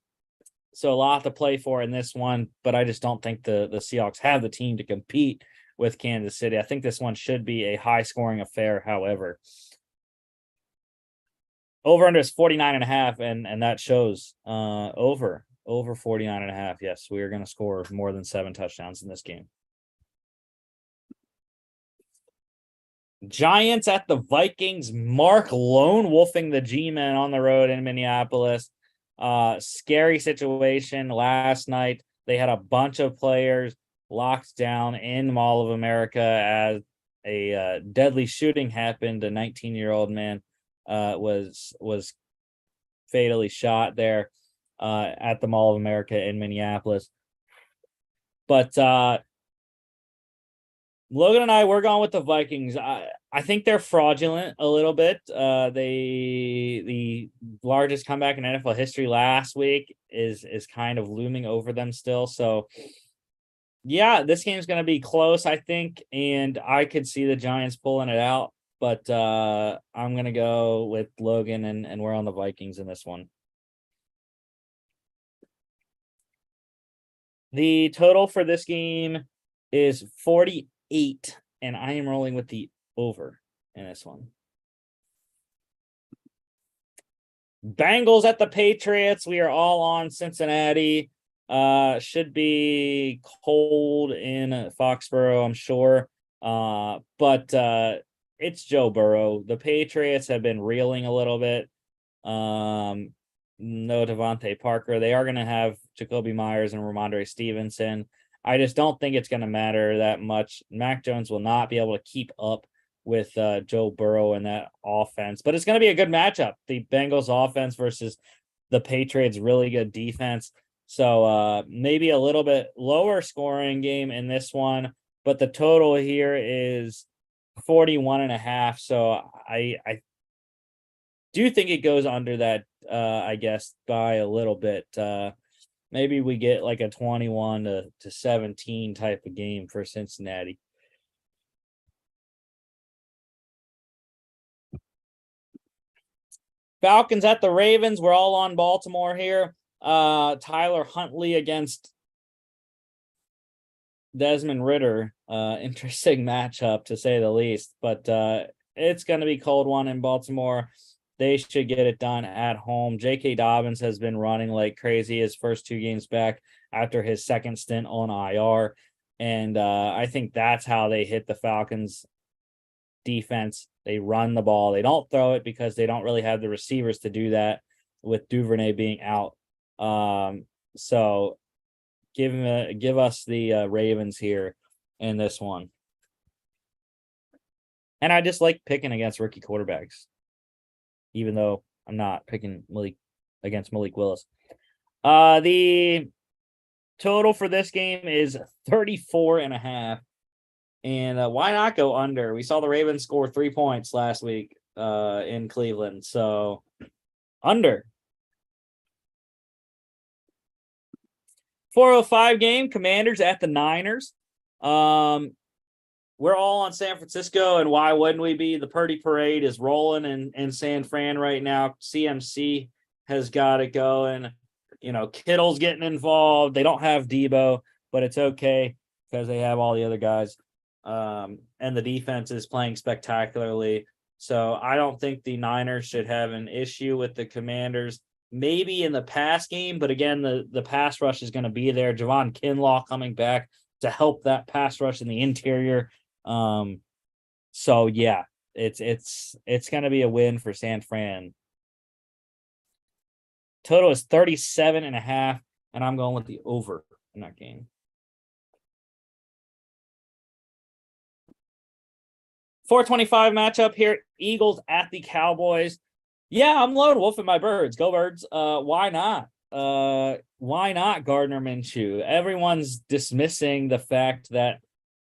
a lot to play for in this one, but I just don't think the Seahawks have the team to compete with Kansas City. I think this one should be a high-scoring affair, however. Over-under is 49.5, and that shows over 49.5. Yes, we are going to score more than 7 touchdowns in this game. Giants at the Vikings. Mark lone wolfing the G-men on the road in Minneapolis. Scary situation last night. They had a bunch of players locked down in Mall of America as a deadly shooting happened. A 19-year-old man was fatally shot there at the Mall of America in Minneapolis. But Logan and I, we're going with the Vikings. I think they're fraudulent a little bit. The largest comeback in NFL history last week is kind of looming over them still. So, yeah, this game's going to be close, I think, and I could see the Giants pulling it out. But I'm going to go with Logan, and we're on the Vikings in this one. The total for this game is 48, and I am rolling with the over in this one. Bengals at the Patriots. We are all on Cincinnati. Should be cold in Foxborough, I'm sure. But it's Joe Burrow. The Patriots have been reeling a little bit. No Devontae Parker. They are going to have Jacoby Myers and Ramondre Stevenson. I just don't think it's going to matter that much. Mac Jones will not be able to keep up with Joe Burrow and that offense, but it's going to be a good matchup. The Bengals offense versus the Patriots' really good defense. So maybe a little bit lower scoring game in this one, but the total here is 41.5. So I do think it goes under that, I guess, by a little bit. Maybe we get like a 21 to 17 type of game for Cincinnati. Falcons at the Ravens. We're all on Baltimore here. Tyler Huntley against Desmond Ridder. Interesting matchup to say the least, but it's going to be cold one in Baltimore. They should get it done at home. J.K. Dobbins has been running like crazy his first 2 games back after his second stint on IR. And I think that's how they hit the Falcons defense. They run the ball. They don't throw it because they don't really have the receivers to do that with Duvernay being out. So give us the Ravens here in this one. And I just like picking against rookie quarterbacks, even though I'm not picking Malik Willis. The total for this game is 34.5. And why not go under? We saw the Ravens score 3 points last week in Cleveland. So under. 4:05 game, Commanders at the Niners. We're all on San Francisco, and why wouldn't we be? The Purdy parade is rolling in San Fran right now. CMC has got it going. Kittle's getting involved. They don't have Debo, but it's okay because they have all the other guys. And the defense is playing spectacularly. So I don't think the Niners should have an issue with the Commanders. Maybe in the pass game, but again, the pass rush is going to be there. Javon Kinlaw coming back to help that pass rush in the interior. So yeah, it's going to be a win for San Fran. Total is 37.5, and I'm going with the over in that game. 4:25 matchup here. Eagles at the Cowboys. Yeah, I'm lone wolfing my birds. Go Birds. Why not? Why not Gardner Minshew? Everyone's dismissing the fact that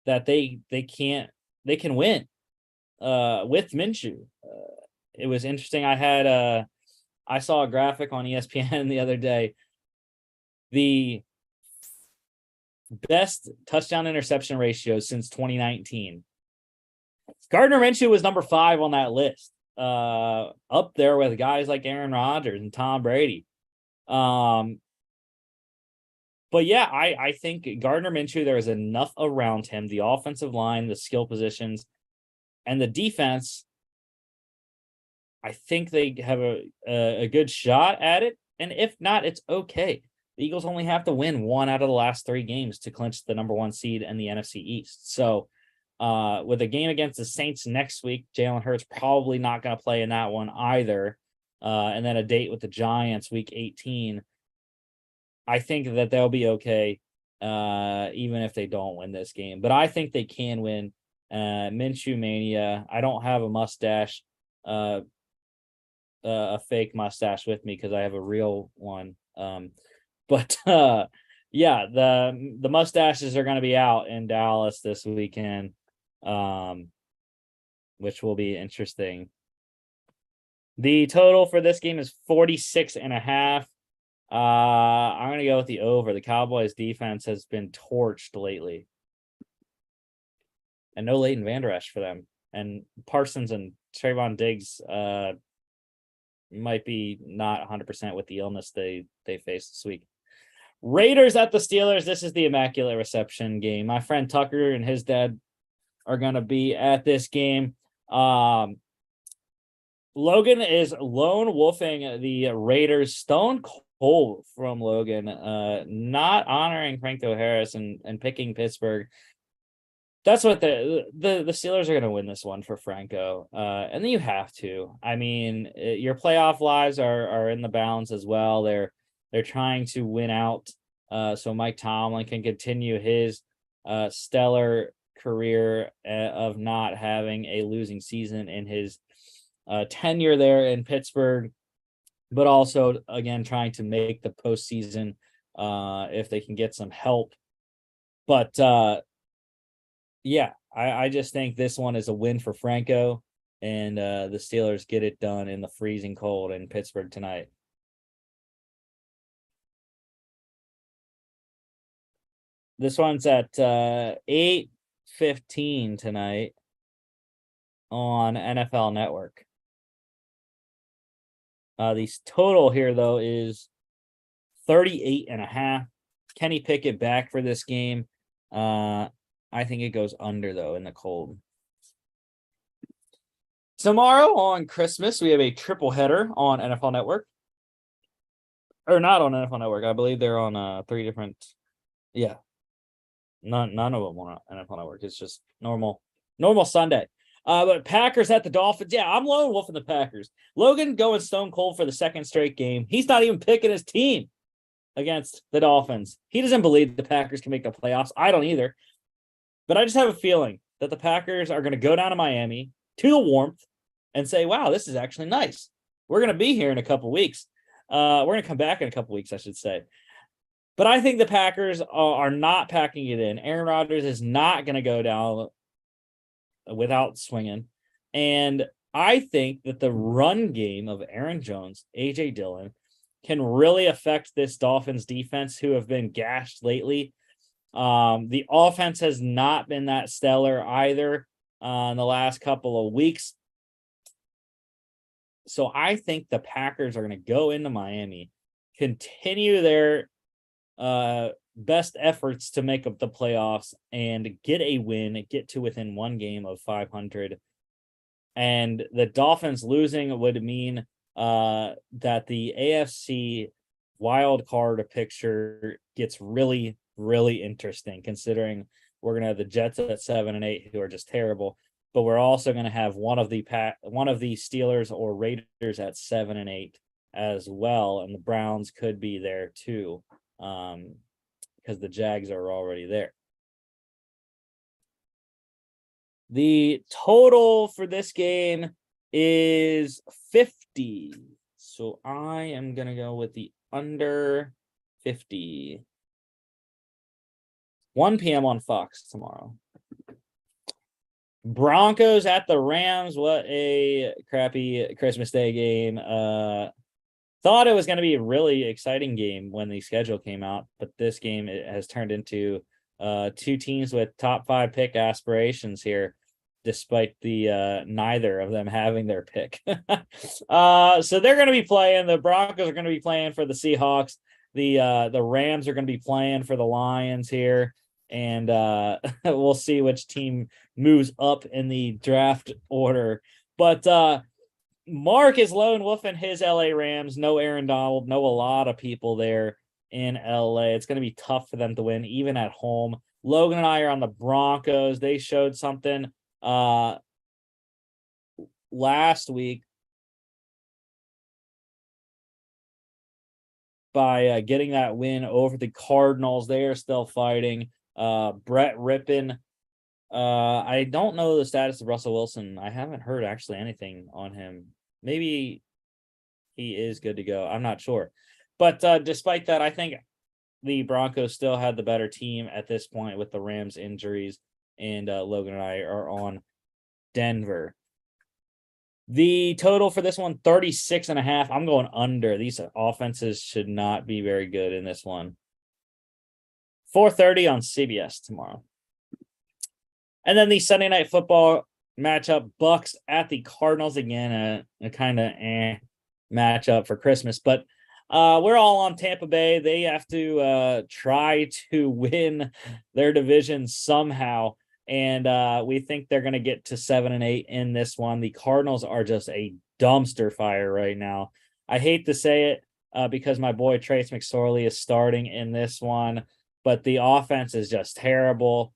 they can win with Minshew. It was interesting. I saw a graphic on ESPN the other day. The best touchdown interception ratio since 2019. Gardner Minshew was number 5 on that list. Up there with guys like Aaron Rodgers and Tom Brady. But yeah, I think Gardner Minshew, there is enough around him, the offensive line, the skill positions, and the defense. I think they have a good shot at it. And if not, it's okay. The Eagles only have to win 1 out of the last 3 games to clinch the number 1 seed in the NFC East. So with a game against the Saints next week, Jalen Hurts probably not going to play in that one either. And then a date with the Giants week 18. I think that they'll be okay, even if they don't win this game. But I think they can win. Minshew Mania. I don't have a mustache, a fake mustache with me because I have a real one. But yeah, the mustaches are going to be out in Dallas this weekend, which will be interesting. The total for this game is 46.5. I'm going to go with the over. The Cowboys defense has been torched lately. And no Leighton Vander Esch for them. And Parsons and Trayvon Diggs might be not 100% with the illness they faced this week. Raiders at the Steelers. This is the Immaculate Reception game. My friend Tucker and his dad are going to be at this game. Logan is lone wolfing the Raiders. Stone cold from Logan, not honoring Franco Harris and picking Pittsburgh. That's what the Steelers are going to win this one for Franco. And then you have to. I mean, your playoff lives are in the balance as well. They're trying to win out so Mike Tomlin can continue his stellar career of not having a losing season in his tenure there in Pittsburgh. but also again trying to make the postseason if they can get some help. But yeah, I just think this one is a win for Franco, and the Steelers get it done in the freezing cold in Pittsburgh tonight. This one's at 8:15 tonight on NFL Network. The total here, though, is 38.5. Kenny Pickett back for this game. I think it goes under, though, in the cold. Tomorrow on Christmas, we have a triple header on NFL Network. Or not on NFL Network. I believe they're on 3 different. Yeah. None of them on NFL Network. It's just normal Sunday. But Packers at the Dolphins. Yeah, I'm lone wolf in the Packers. Logan going stone cold for the second straight game. He's not even picking his team against the Dolphins. He doesn't believe the Packers can make the playoffs. I don't either. But I just have a feeling that the Packers are going to go down to Miami to the warmth and say, wow, this is actually nice. We're going to be here in a couple weeks. We're going to come back in a couple weeks, I should say. But I think the Packers are not packing it in. Aaron Rodgers is not going to go down without swinging. And I think that the run game of Aaron Jones, A.J. Dillon, can really affect this Dolphins defense, who have been gashed lately. The offense has not been that stellar either in the last couple of weeks. So I think the Packers are going to go into Miami, continue their best efforts to make up the playoffs and get a win, get to within one game of 500. And the Dolphins losing would mean that the AFC wild card picture gets really, really interesting, considering we're going to have the Jets at 7 and 8, who are just terrible. But we're also going to have one of the Steelers or Raiders at 7 and 8 as well, and the Browns could be there too, because the Jags are already there. The total for this game is 50. So I am going to go with the under 50. 1 p.m. on Fox tomorrow. Broncos at the Rams. What a crappy Christmas Day game. Thought it was going to be a really exciting game when the schedule came out, but this game has turned into 2 teams with top 5 pick aspirations here, despite the neither of them having their pick. So they're going to be playing. The Broncos are going to be playing for the Seahawks. The Rams are going to be playing for the Lions here, and we'll see which team moves up in the draft order. But Mark is lone wolfing his LA Rams. No Aaron Donald. No a lot of people there in LA. It's going to be tough for them to win, even at home. Logan and I are on the Broncos. They showed something last week by getting that win over the Cardinals. They are still fighting. Brett Rippon. I don't know the status of Russell Wilson. I haven't heard actually anything on him. Maybe he is good to go. I'm not sure. But despite that, I think the Broncos still had the better team at this point with the Rams injuries, and Logan and I are on Denver. The total for this one, 36.5. I'm going under. These offenses should not be very good in this one. 4:30 on CBS tomorrow. And then the Sunday Night Football matchup, Bucks at the Cardinals. Again, a kind of matchup for Christmas, but we're all on Tampa Bay. They have to try to win their division somehow, and we think they're going to get to 7 and 8 in this one. The Cardinals are just a dumpster fire right now. I hate to say it because my boy Trace McSorley is starting in this one, but the offense is just terrible.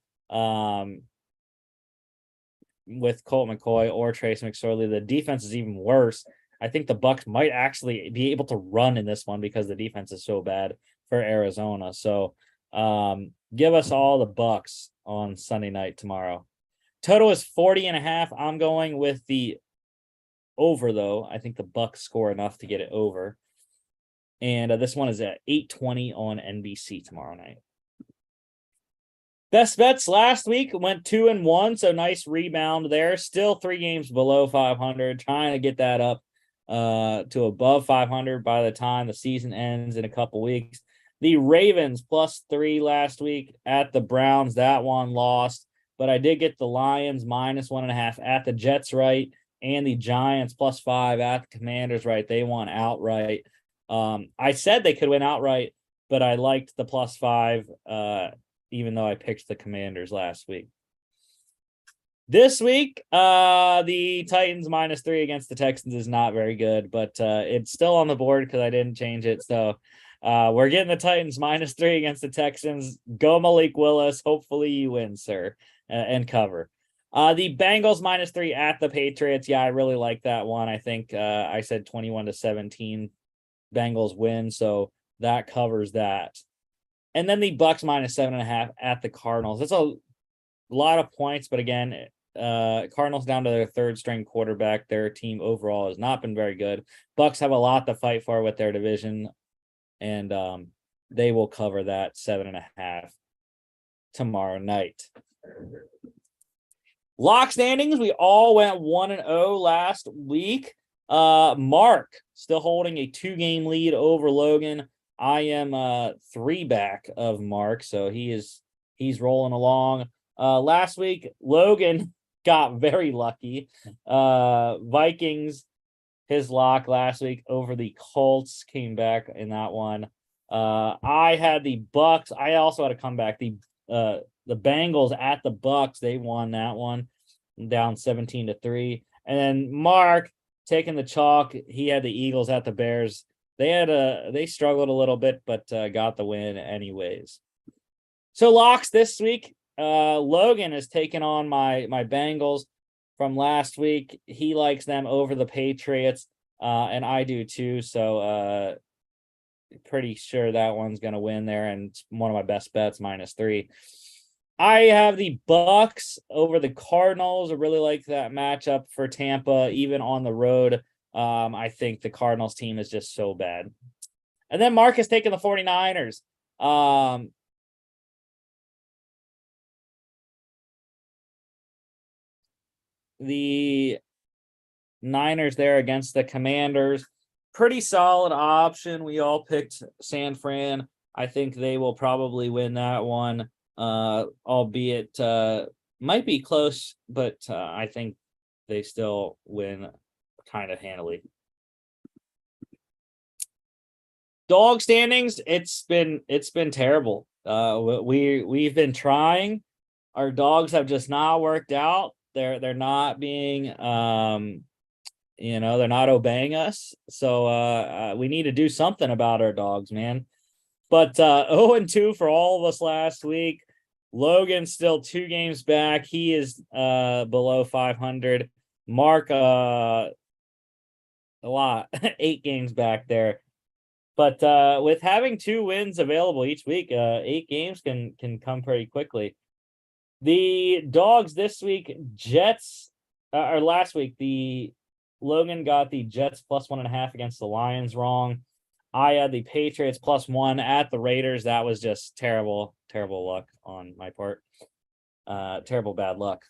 With Colt McCoy or Trace McSorley, the defense is even worse. I think the Bucks might actually be able to run in this one because the defense is so bad for Arizona. So give us all the Bucks on Sunday night tomorrow. Total is 40.5. I'm going with the over, though. I think the Bucks score enough to get it over. And this one is at 8:20 on NBC tomorrow night. Best bets last week went 2-1, so nice rebound there. Still 3 games below 500, trying to get that up to above 500 by the time the season ends in a couple weeks. The Ravens +3 last week at the Browns. That one lost, but I did get the Lions -1.5 at the Jets right, and the Giants +5 at the Commanders right. They won outright. I said they could win outright, but I liked the +5, even though I picked the Commanders last week. This week, the Titans -3 against the Texans is not very good, but it's still on the board because I didn't change it. So we're getting the Titans -3 against the Texans. Go Malik Willis. Hopefully you win, sir, and cover. The Bengals -3 at the Patriots. Yeah, I really like that one. I think I said 21-17 Bengals win, so that covers that. And then the Bucks -7.5 at the Cardinals. That's a lot of points, but again, Cardinals down to their third string quarterback. Their team overall has not been very good. Bucks have a lot to fight for with their division, and they will cover that 7.5 tomorrow night. Lock standings, we all went 1-0 last week. Mark still holding a 2-game lead over Logan. I am 3 back of Mark, so he's rolling along. Last week, Logan got very lucky. Vikings, his lock last week over the Colts, came back in that one. I had the Bucks. I also had a comeback. The Bengals at the Bucks, they won that one, down 17-3. And then Mark taking the chalk. He had the Eagles at the Bears. They struggled a little bit, but got the win anyways. So locks this week. Logan is taking on my Bengals from last week. He likes them over the Patriots, and I do too. So pretty sure that one's gonna win there, and it's one of my best bets, -3. I have the Bucks over the Cardinals. I really like that matchup for Tampa, even on the road. I think the Cardinals team is just so bad. And then Mark has taken the 49ers. The Niners there against the Commanders. Pretty solid option. We all picked San Fran. I think they will probably win that one, albeit might be close, but I think they still win kind of handily. Dog standings, it's been terrible. We've been trying. Our dogs have just not worked out. They're not being they're not obeying us. So we need to do something about our dogs, man. But 0-2 for all of us last week. Logan's still 2 games back. He is below 500. Mark a lot, 8 games back there. But with having 2 wins available each week, 8 games can come pretty quickly. The dogs this week, Jets, or last week, Logan got the Jets +1.5 against the Lions wrong. I had the Patriots +1 at the Raiders. That was just terrible luck on my part. Terrible bad luck.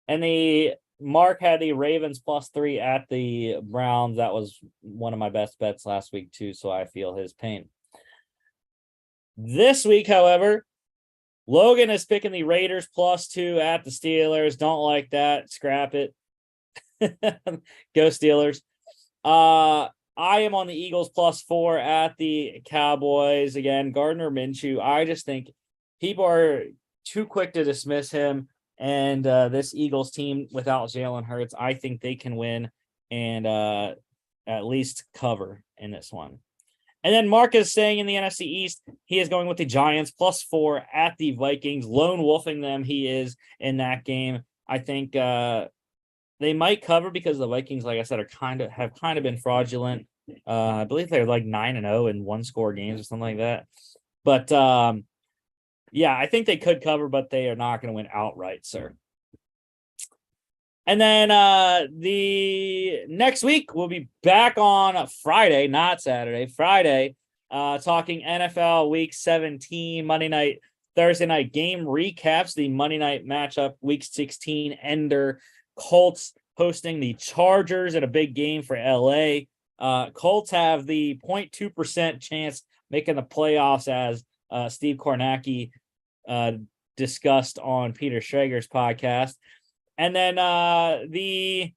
And the Mark had the Ravens +3 at the Browns. That was one of my best bets last week too, so I feel his pain. This week, however, Logan is picking the Raiders +2 at the Steelers. Don't like that. Scrap it. Go Steelers. I am on the Eagles +4 at the Cowboys. Again, Gardner Minshew. I just think people are too quick to dismiss him. And this Eagles team without Jalen Hurts, I think they can win and at least cover in this one. And then Mark is staying in the NFC East. He is going with the Giants +4 at the Vikings, lone wolfing them. He is in that game. I think they might cover because the Vikings, like I said, have kind of been fraudulent. I believe they're like 9-0 in 1-score games or something like that. But yeah, I think they could cover, but they are not going to win outright, sir. And then the next week we'll be back on Friday, not Saturday, Friday, talking NFL Week 17 Monday night, Thursday night game recaps. The Monday night matchup, Week 16 ender, Colts hosting the Chargers at a big game for LA. Colts have the 0.2% chance making the playoffs, as Steve Kornacki discussed on Peter Schrager's podcast. And then the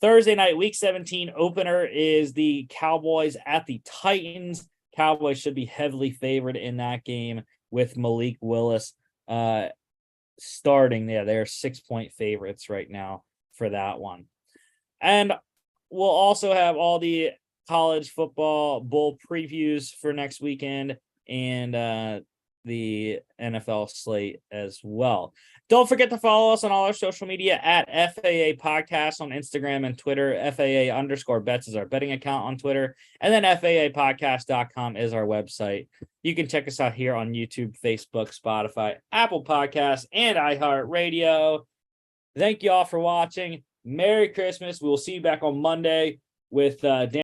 Thursday night, Week 17 opener is the Cowboys at the Titans. Cowboys should be heavily favored in that game with Malik Willis starting. Yeah, they're 6-point favorites right now for that one. And we'll also have all the college football bowl previews for next weekend and the NFL slate as well. Don't forget to follow us on all our social media at FAA Podcast on Instagram and Twitter. FAA_bets is our betting account on Twitter. And then FAApodcast.com is our website. You can check us out here on YouTube, Facebook, Spotify, Apple Podcasts, and iHeartRadio. Thank you all for watching. Merry Christmas. We will see you back on Monday with Dan.